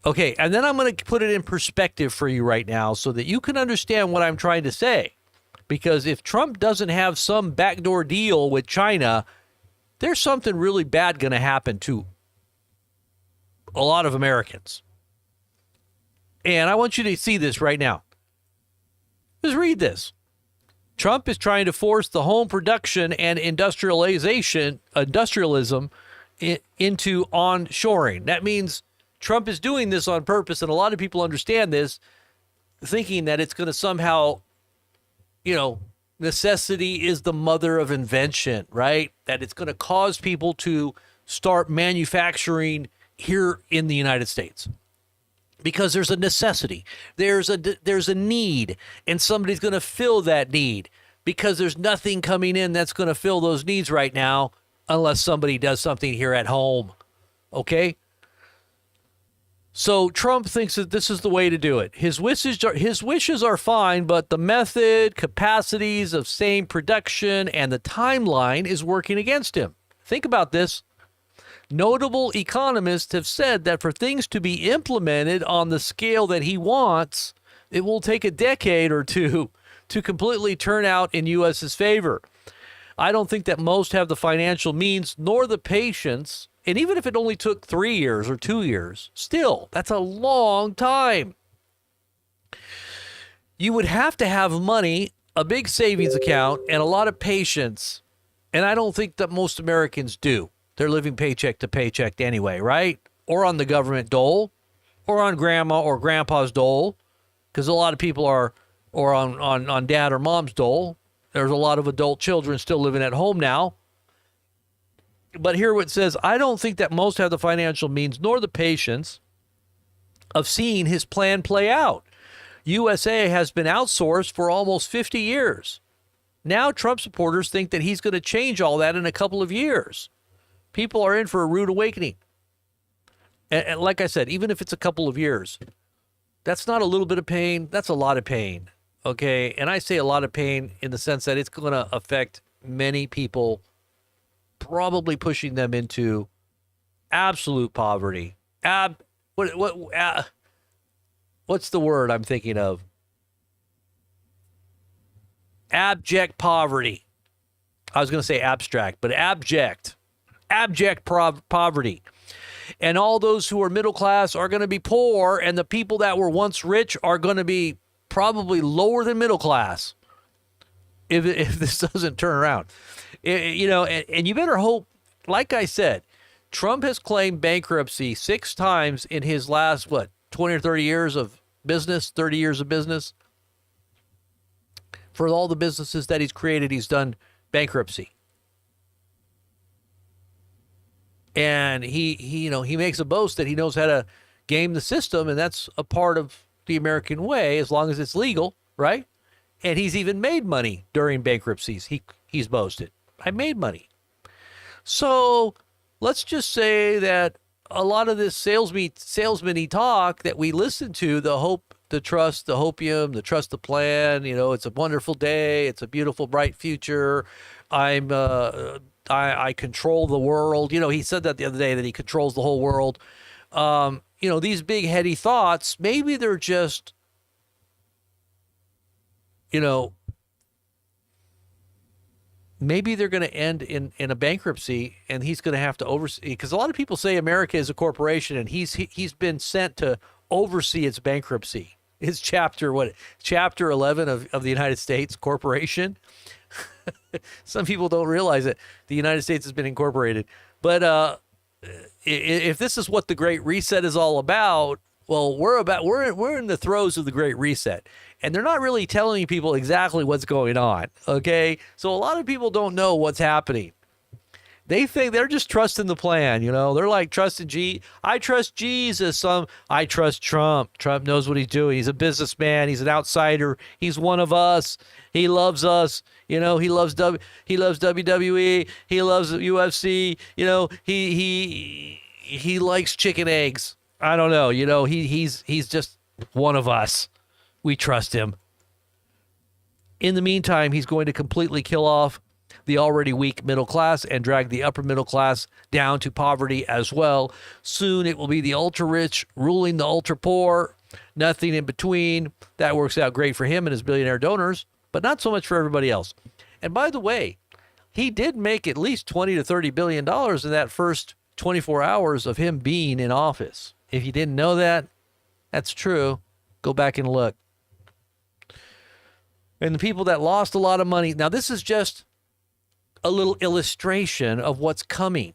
Okay, and then I'm going to put it in perspective for you right now so that you can understand what I'm trying to say. Because if Trump doesn't have some backdoor deal with China, there's something really bad going to happen to a lot of Americans. And I want you to see this right now. Just read this. Trump is trying to force the home production and industrialism into onshoring. That means Trump is doing this on purpose, and a lot of people understand this, thinking that it's going to somehow, necessity is the mother of invention, right? That it's going to cause people to start manufacturing here in the United States. Because there's a necessity, there's a need, and somebody's going to fill that need because there's nothing coming in that's going to fill those needs right now unless somebody does something here at home, okay? So Trump thinks that this is the way to do it. His wishes are fine, but the method, capacities of same production, and the timeline is working against him. Think about this. Notable economists have said that for things to be implemented on the scale that he wants, it will take a decade or two to completely turn out in U.S.'s favor. I don't think that most have the financial means nor the patience, and even if it only took 3 years or 2 years, still, that's a long time. You would have to have money, a big savings account, and a lot of patience, and I don't think that most Americans do. They're living paycheck to paycheck anyway, right? Or on the government dole, or on grandma or grandpa's dole, because a lot of people are, or on dad or mom's dole. There's a lot of adult children still living at home now. But here it says, I don't think that most have the financial means nor the patience of seeing his plan play out. USA has been outsourced for almost 50 years. Now Trump supporters think that he's going to change all that in a couple of years. People are in for a rude awakening. And like I said, even if it's a couple of years, that's not a little bit of pain. That's a lot of pain. Okay. And I say a lot of pain in the sense that it's going to affect many people, probably pushing them into absolute poverty. What's the word I'm thinking of? Abject poverty. I was going to say abstract, but abject poverty. And all those who are middle class are going to be poor, and the people that were once rich are going to be probably lower than middle class if this doesn't turn around. And you better hope, like I said, Trump has claimed bankruptcy 6 times in his last, 20 or 30 years of business, 30 years of business. For all the businesses that he's created, he's done bankruptcy. And he makes a boast that he knows how to game the system, and that's a part of the American way, as long as it's legal, right? And he's even made money during bankruptcies. He's boasted, I made money. So let's just say that a lot of this salesman-y talk that we listen to, the hope, the trust, the hopium, the trust the plan, it's a wonderful day, it's a beautiful, bright future. I control the world. He said that the other day, that he controls the whole world. These big heady thoughts, maybe they're just, maybe they're going to end in a bankruptcy, and he's going to have to oversee, because a lot of people say America is a corporation, and he's been sent to oversee its bankruptcy. It's chapter 11 of the United States corporation. Some people don't realize it. The United States has been incorporated. But if this is what the Great Reset is all about, well, we're in the throes of the Great Reset, and they're not really telling people exactly what's going on. Okay, so a lot of people don't know what's happening. They think they're just trusting the plan. They're like trusting I trust Jesus. I trust Trump. Trump knows what he's doing. He's a businessman. He's an outsider. He's one of us. He loves us. He loves WWE. He loves UFC. He likes chicken eggs. I don't know. He's just one of us. We trust him. In the meantime, he's going to completely kill off the already weak middle class and drag the upper middle class down to poverty as well. Soon it will be the ultra rich ruling the ultra poor, nothing in between. That works out great for him and his billionaire donors, but not so much for everybody else. And by the way, he did make at least $20 to $30 billion in that first 24 hours of him being in office. If you didn't know that, that's true. Go back and look. And the people that lost a lot of money, now this is just a little illustration of what's coming.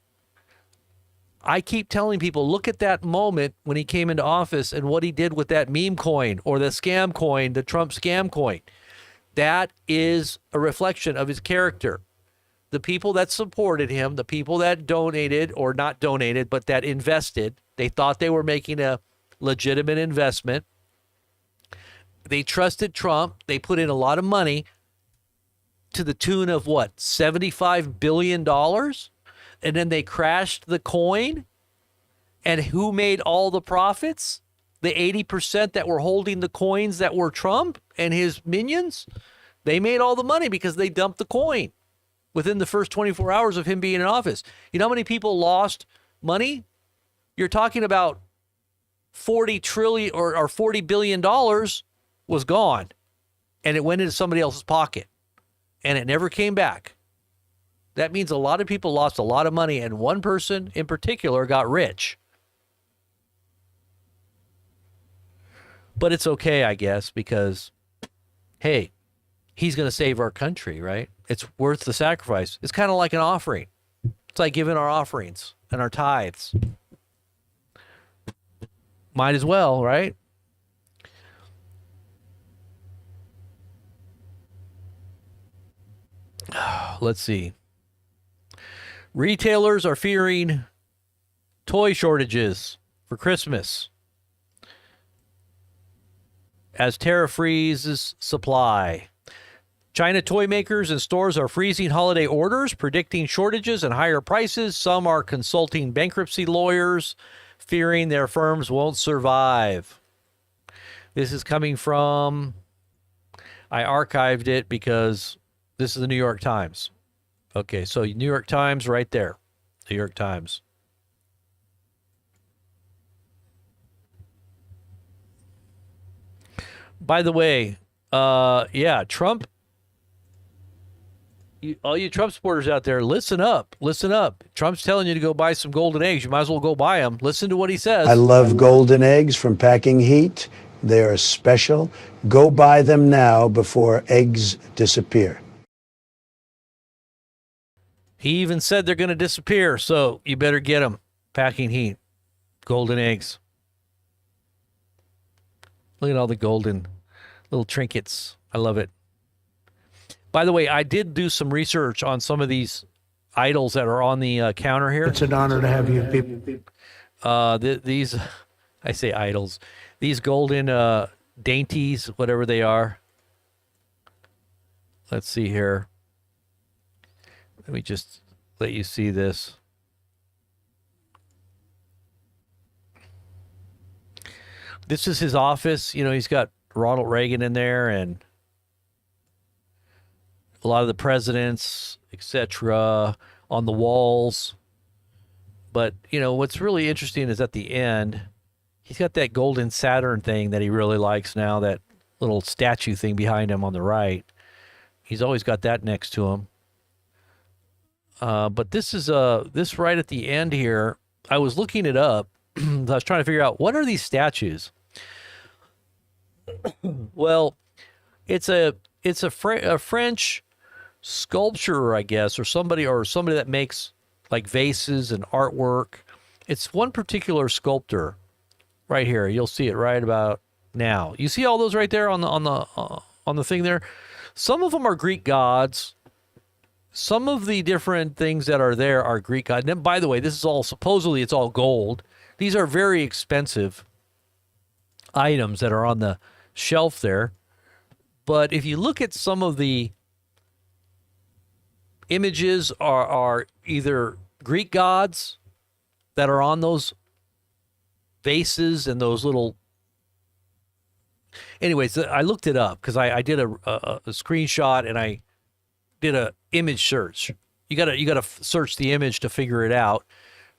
I keep telling people, look at that moment when he came into office and what he did with that meme coin or the scam coin, the Trump scam coin. That is a reflection of his character. The people that supported him, the people that donated, or not donated, but that invested, they thought they were making a legitimate investment. They trusted Trump. They put in a lot of money to the tune of what, $75 billion? And then they crashed the coin. And who made all the profits? The 80% that were holding the coins that were Trump and his minions. They made all the money because they dumped the coin within the first 24 hours of him being in office. You know how many people lost money? You're talking about 40 trillion or $40 billion was gone, and it went into somebody else's pocket, and it never came back. That means a lot of people lost a lot of money, and one person in particular got rich. But it's okay, I guess, because, hey, he's going to save our country, right? It's worth the sacrifice. It's kind of like an offering. It's like giving our offerings and our tithes. Might as well, right? Let's see. Retailers are fearing toy shortages for Christmas as tariff freezes supply. China toy makers and stores are freezing holiday orders, predicting shortages and higher prices. Some are consulting bankruptcy lawyers, fearing their firms won't survive. This is coming from, I archived it because this is the New York Times. Okay, so New York Times right there. New York Times. By the way, Trump, all you Trump supporters out there, listen up. Listen up. Trump's telling you to go buy some golden eggs. You might as well go buy them. Listen to what he says. I love golden eggs from Packing Heat. They are special. Go buy them now before eggs disappear. He even said they're going to disappear, so you better get them. Packing Heat. Golden eggs. Look at all the golden little trinkets. I love it. By the way, I did do some research on some of these idols that are on the counter here. It's an honor to have you people. These, I say idols, these golden dainties, whatever they are. Let's see here. Let me just let you see this. This is his office. You know, he's got Ronald Reagan in there and a lot of the presidents, etc., on the walls. But, you know, what's really interesting is at the end, he's got that golden Saturn thing that he really likes now, that little statue thing behind him on the right. He's always got that next to him. But this is this right at the end here. I was looking it up. I was trying to figure out, what are these statues? Well, it's a French sculpture, I guess, or somebody that makes like vases and artwork. It's one particular sculptor right here. You'll see it right about now. You see all those right there on the thing there. Some of them are Greek gods. Some of the different things that are there are Greek gods. And then, by the way, this is all supposedly it's all gold. These are very expensive items that are on the shelf there. But if you look at some of the images are either Greek gods that are on those vases and those little. Anyways, I looked it up because I did a screenshot and I did a image search. You gotta search the image to figure it out.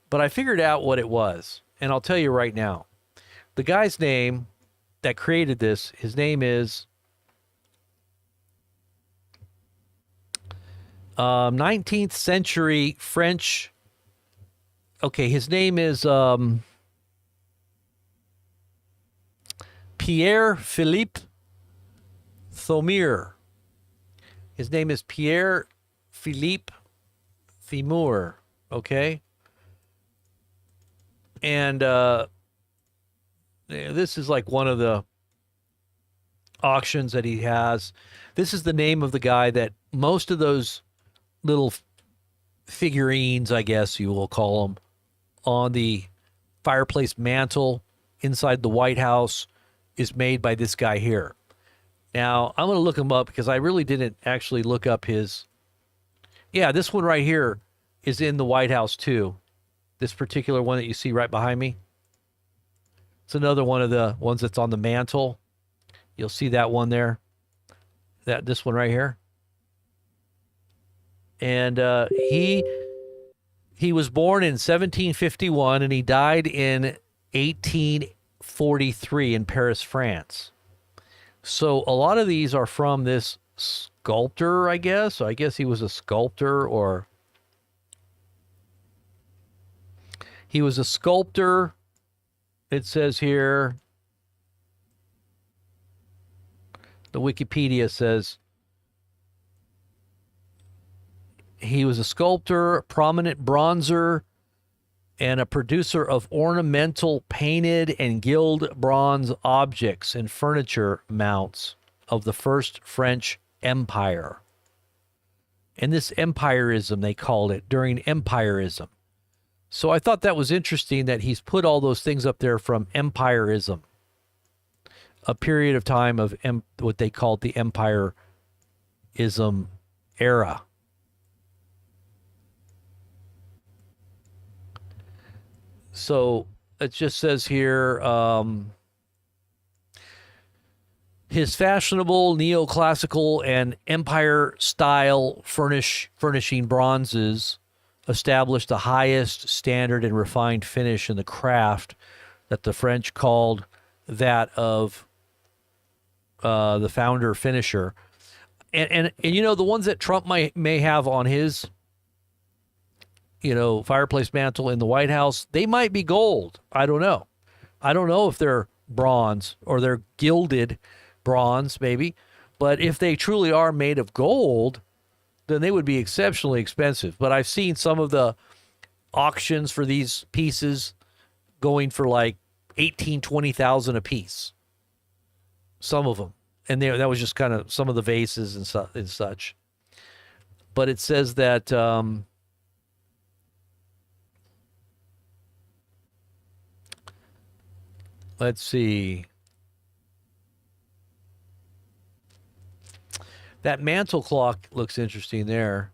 But I figured out what it was, and I'll tell you right now. The guy's name that created this, his name is 19th century French. Okay, his name is Pierre Philippe Thomier. His name is Pierre Philippe Thomier. Okay, and this is like one of the auctions that he has. This is the name of the guy that most of those little figurines, I guess you will call them, on the fireplace mantle inside the White House is made by this guy here. Now, I'm going to look him up because I really didn't actually look up his. Yeah, this one right here is in the White House too. This particular one that you see right behind me. It's another one of the ones that's on the mantle. You'll see that one there. This one right here. And he was born in 1751 and he died in 1843 in Paris, France. So a lot of these are from this sculptor, I guess. I guess he was a sculptor, or he was a sculptor. It says here, the Wikipedia says, he was a sculptor, a prominent bronzer, and a producer of ornamental painted and gilt bronze objects and furniture mounts of the first French Empire. And this empirism, they called it, during empirism. So I thought that was interesting that he's put all those things up there from empirism, a period of time of what they called the empirism era. So it just says here, his fashionable neoclassical and empire style furnishing bronzes established the highest standard and refined finish in the craft that the French called that of the founder finisher. And you know, the ones that Trump may have on his, you know, fireplace mantle in the White House, they might be gold. I don't know. I don't know if they're bronze or they're gilded bronze, maybe. But if they truly are made of gold, then they would be exceptionally expensive. But I've seen some of the auctions for these pieces going for like 18, 20,000 a piece. Some of them. And that was just kind of some of the vases and such. But it says that let's see. That mantle clock looks interesting there.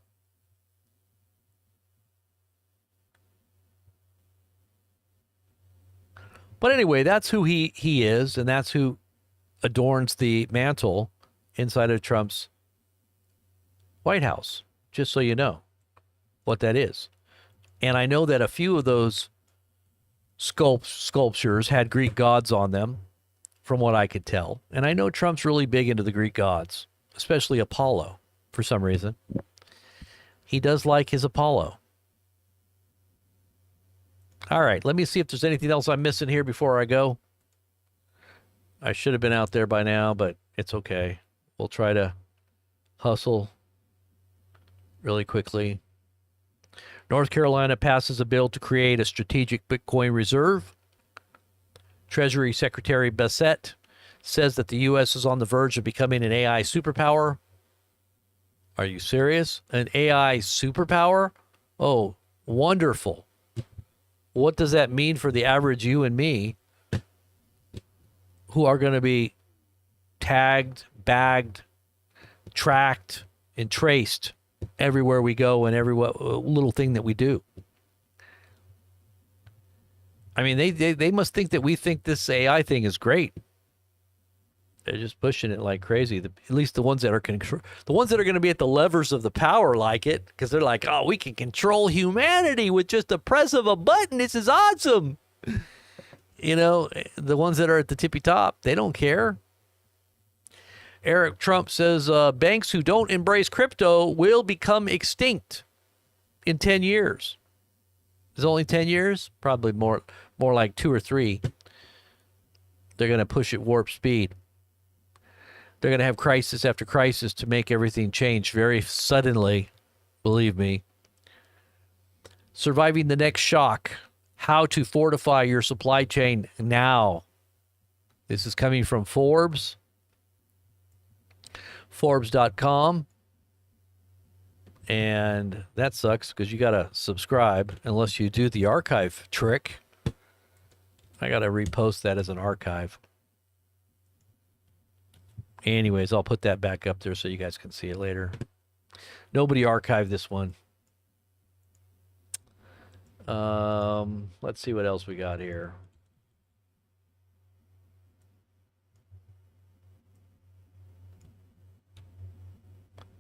But anyway, that's who he is, and that's who adorns the mantle inside of Trump's White House, just so you know what that is. And I know that a few of those sculptures had Greek gods on them, from what I could tell. And I know Trump's really big into the Greek gods, especially Apollo, for some reason. He does like his Apollo. All right, let me see if there's anything else I'm missing here before I go. I should have been out there by now, but it's okay. We'll try to hustle really quickly. North Carolina passes a bill to create a strategic Bitcoin reserve. Treasury Secretary Bassett says that the U.S. is on the verge of becoming an AI superpower. Are you serious? An AI superpower? Oh, wonderful. What does that mean for the average you and me who are going to be tagged, bagged, tracked, and traced everywhere we go and every little thing that we do? I mean, they must think that we think this AI thing is great. They're just pushing it like crazy. At least the ones that are the ones that are going to be at the levers of the power like it, because they're like, oh, we can control humanity with just the press of a button. This is awesome. You know, the ones that are at the tippy top, they don't care. Eric Trump says banks who don't embrace crypto will become extinct in 10 years. Is it only 10 years? Probably more like 2 or 3. They're going to push at warp speed. They're going to have crisis after crisis to make everything change very suddenly, believe me. Surviving the next shock. How to fortify your supply chain now. This is coming from Forbes. Forbes.com. And that sucks because you got to subscribe unless you do the archive trick. I got to repost that as an archive. Anyways, I'll put that back up there so you guys can see it later. Nobody archived this one. Let's see what else we got here.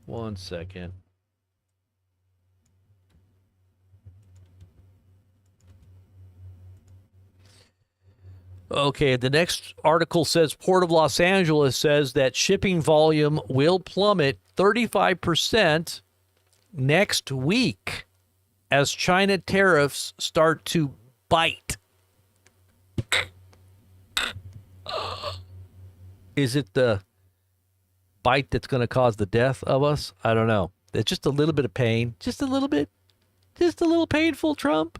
One second. Okay, the next article says Port of Los Angeles says that shipping volume will plummet 35% next week as China tariffs start to bite. Is it the bite that's going to cause the death of us? I don't know. It's just a little bit of pain. Just a little bit. Just a little painful, Trump.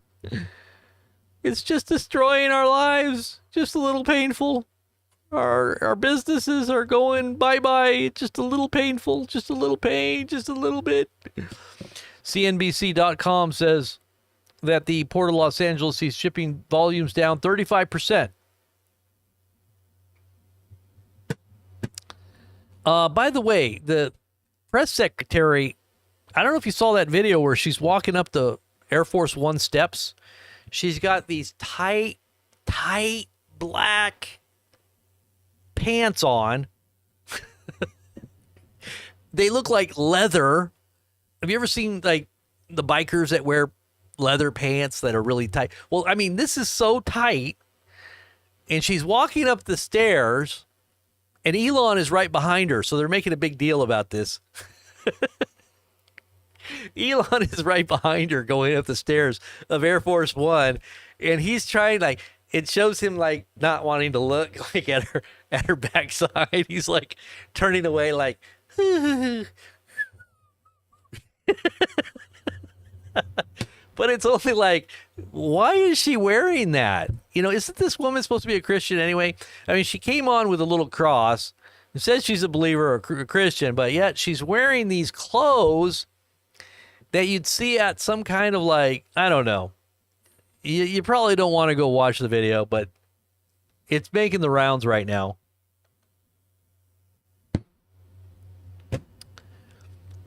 It's just destroying our lives. Just a little painful. Our businesses are going bye-bye. It's just a little painful. Just a little pain. Just a little bit. CNBC.com says that the Port of Los Angeles sees shipping volumes down 35%. By the way, the press secretary, I don't know if you saw that video where she's walking up the Air Force One steps. She's got these tight black pants on. They look like leather. Have you ever seen like the bikers that wear leather pants that are really tight? Well, I mean, this is so tight. And she's walking up the stairs and Elon is right behind her. So they're making a big deal about this. Elon is right behind her going up the stairs of Air Force One. And he's trying, like, it shows him like not wanting to look like at her backside. He's like turning away like, but it's only like, why is she wearing that? You know, isn't this woman supposed to be a Christian anyway? I mean, she came on with a little cross and says she's a believer or a Christian, but yet she's wearing these clothes that you'd see at some kind of like, I don't know. You probably don't want to go watch the video, but it's making the rounds right now.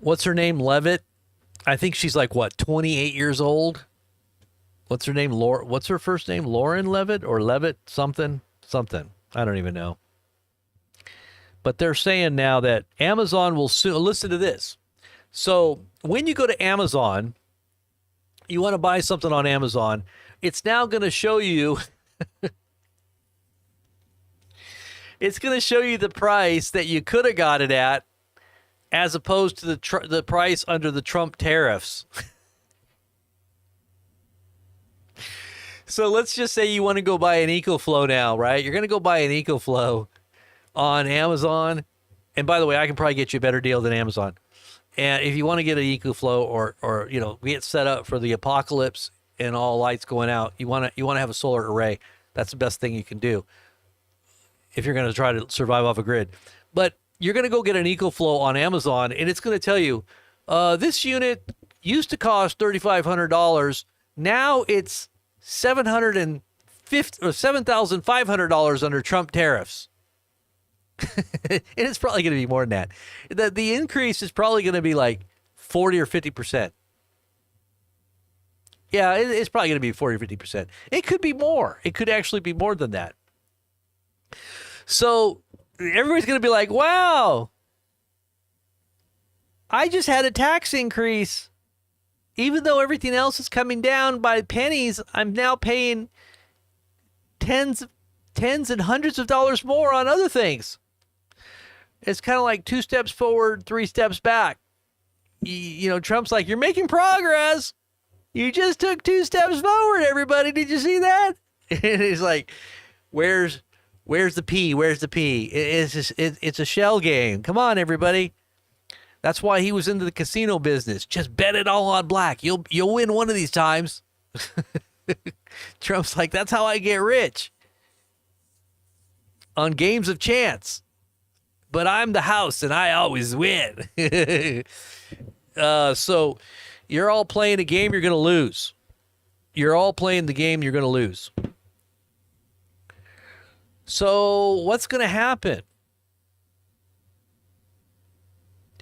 what's her name? Levitt. I think she's like, what, 28 years old? What's her name? What's her first name? Lauren Levitt or Levitt something? Something. I don't even know. But they're saying now that Amazon will soon, listen to this. So when you go to Amazon, you want to buy something on Amazon, it's now going to show you, it's going to show you the price that you could have got it at as opposed to the price under the Trump tariffs. So let's just say you want to go buy an EcoFlow now, right? You're going to go buy an EcoFlow on Amazon. And by the way, I can probably get you a better deal than Amazon. And if you want to get an EcoFlow or you know, get set up for the apocalypse and all lights going out, you want to have a solar array. That's the best thing you can do if you're going to try to survive off a grid. But you're going to go get an EcoFlow on Amazon, and it's going to tell you this unit used to cost $3,500. Now it's $7,500 under Trump tariffs. And it's probably going to be more than that. The increase is probably going to be like 40 or 50%. Yeah, it's probably going to be 40 or 50%. It could be more. It could actually be more than that. So everybody's going to be like, wow, I just had a tax increase. Even though everything else is coming down by pennies, I'm now paying tens and hundreds of dollars more on other things. It's kind of like 2 steps forward, 3 steps back. You know, Trump's like, you're making progress. You just took 2 steps forward, everybody. Did you see that? And he's like, where's the P? Where's the P? It's a shell game. Come on, everybody. That's why he was into the casino business. Just bet it all on black. You'll win one of these times. Trump's like, that's how I get rich. On games of chance. But I'm the house and I always win. So you're all playing a game you're going to lose. You're all playing the game you're going to lose. So what's going to happen?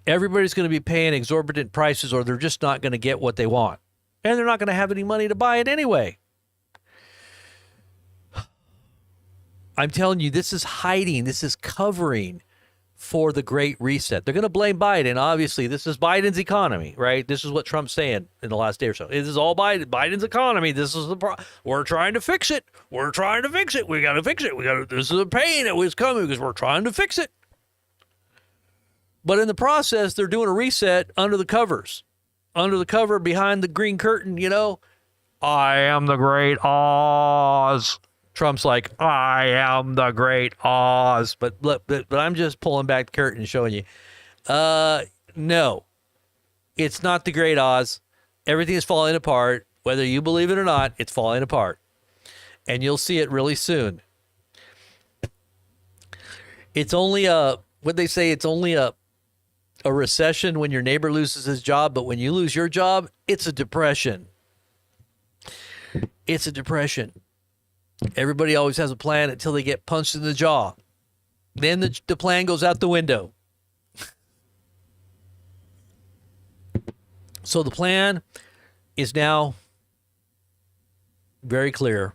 Everybody's going to be paying exorbitant prices, or they're just not going to get what they want. And they're not going to have any money to buy it anyway. I'm telling you, this is hiding. This is covering for the Great Reset. They're going to blame Biden. Obviously, this is Biden's economy, right? This is what Trump's saying in the last day or so. This is all Biden's economy. This is we're trying to fix it. We're trying to fix it. We got to fix it. This is a pain that was coming because we're trying to fix it. But in the process, they're doing a reset under the covers. Under the cover, behind the green curtain, you know. I am the great Oz. Trump's like, I am the great Oz. But I'm just pulling back the curtain and showing you. No, it's not the great Oz. Everything is falling apart. Whether you believe it or not, it's falling apart. And you'll see it really soon. It's only what they say, it's only a recession when your neighbor loses his job, but when you lose your job, it's a depression. It's a depression. Everybody always has a plan until they get punched in the jaw. Then the plan goes out the window. So the plan is now very clear.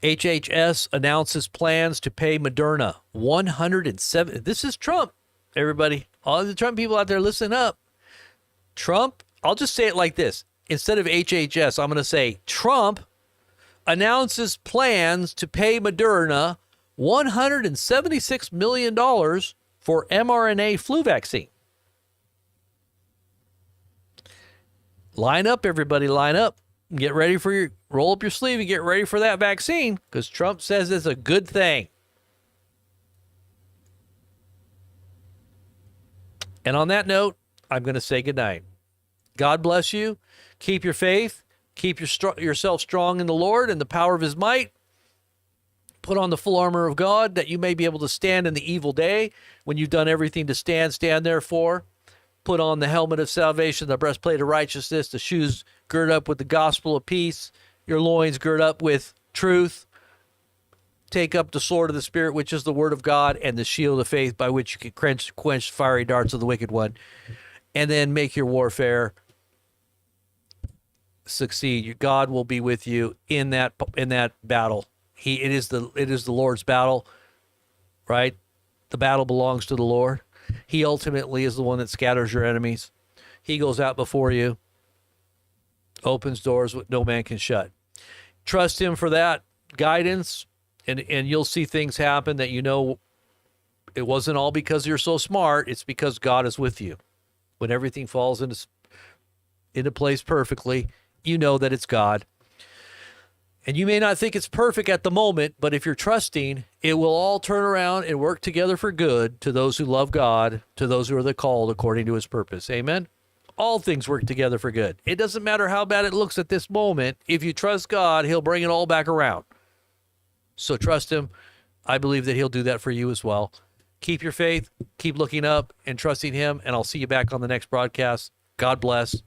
HHS announces plans to pay Moderna $107. This is Trump. Everybody, all the Trump people out there, listen up. Trump, I'll just say it like this. Instead of HHS, I'm going to say Trump announces plans to pay Moderna $176 million for mRNA flu vaccine. Line up, everybody, line up. Get ready for roll up your sleeve and get ready for that vaccine because Trump says it's a good thing. And on that note, I'm going to say goodnight. God bless you. Keep your faith. Keep yourself strong in the Lord and the power of his might. Put on the full armor of God that you may be able to stand in the evil day. When you've done everything to stand therefore. Put on the helmet of salvation, the breastplate of righteousness, the shoes girt up with the gospel of peace, your loins girt up with truth. Take up the sword of the Spirit, which is the word of God, and the shield of faith by which you can quench fiery darts of the wicked one. and then make your warfare succeed. God will be with you in that battle. It is the Lord's battle, right? The battle belongs to the Lord. He ultimately is the one that scatters your enemies. He goes out before you, opens doors that no man can shut. Trust him for that guidance, and you'll see things happen that it wasn't all because you're so smart. It's because God is with you. When everything falls into place perfectly, you know that it's God. And you may not think it's perfect at the moment, but if you're trusting, it will all turn around and work together for good to those who love God, to those who are the called according to his purpose. Amen? All things work together for good. It doesn't matter how bad it looks at this moment. If you trust God, he'll bring it all back around. So trust him. I believe that he'll do that for you as well. Keep your faith, keep looking up and trusting him, and I'll see you back on the next broadcast. God bless.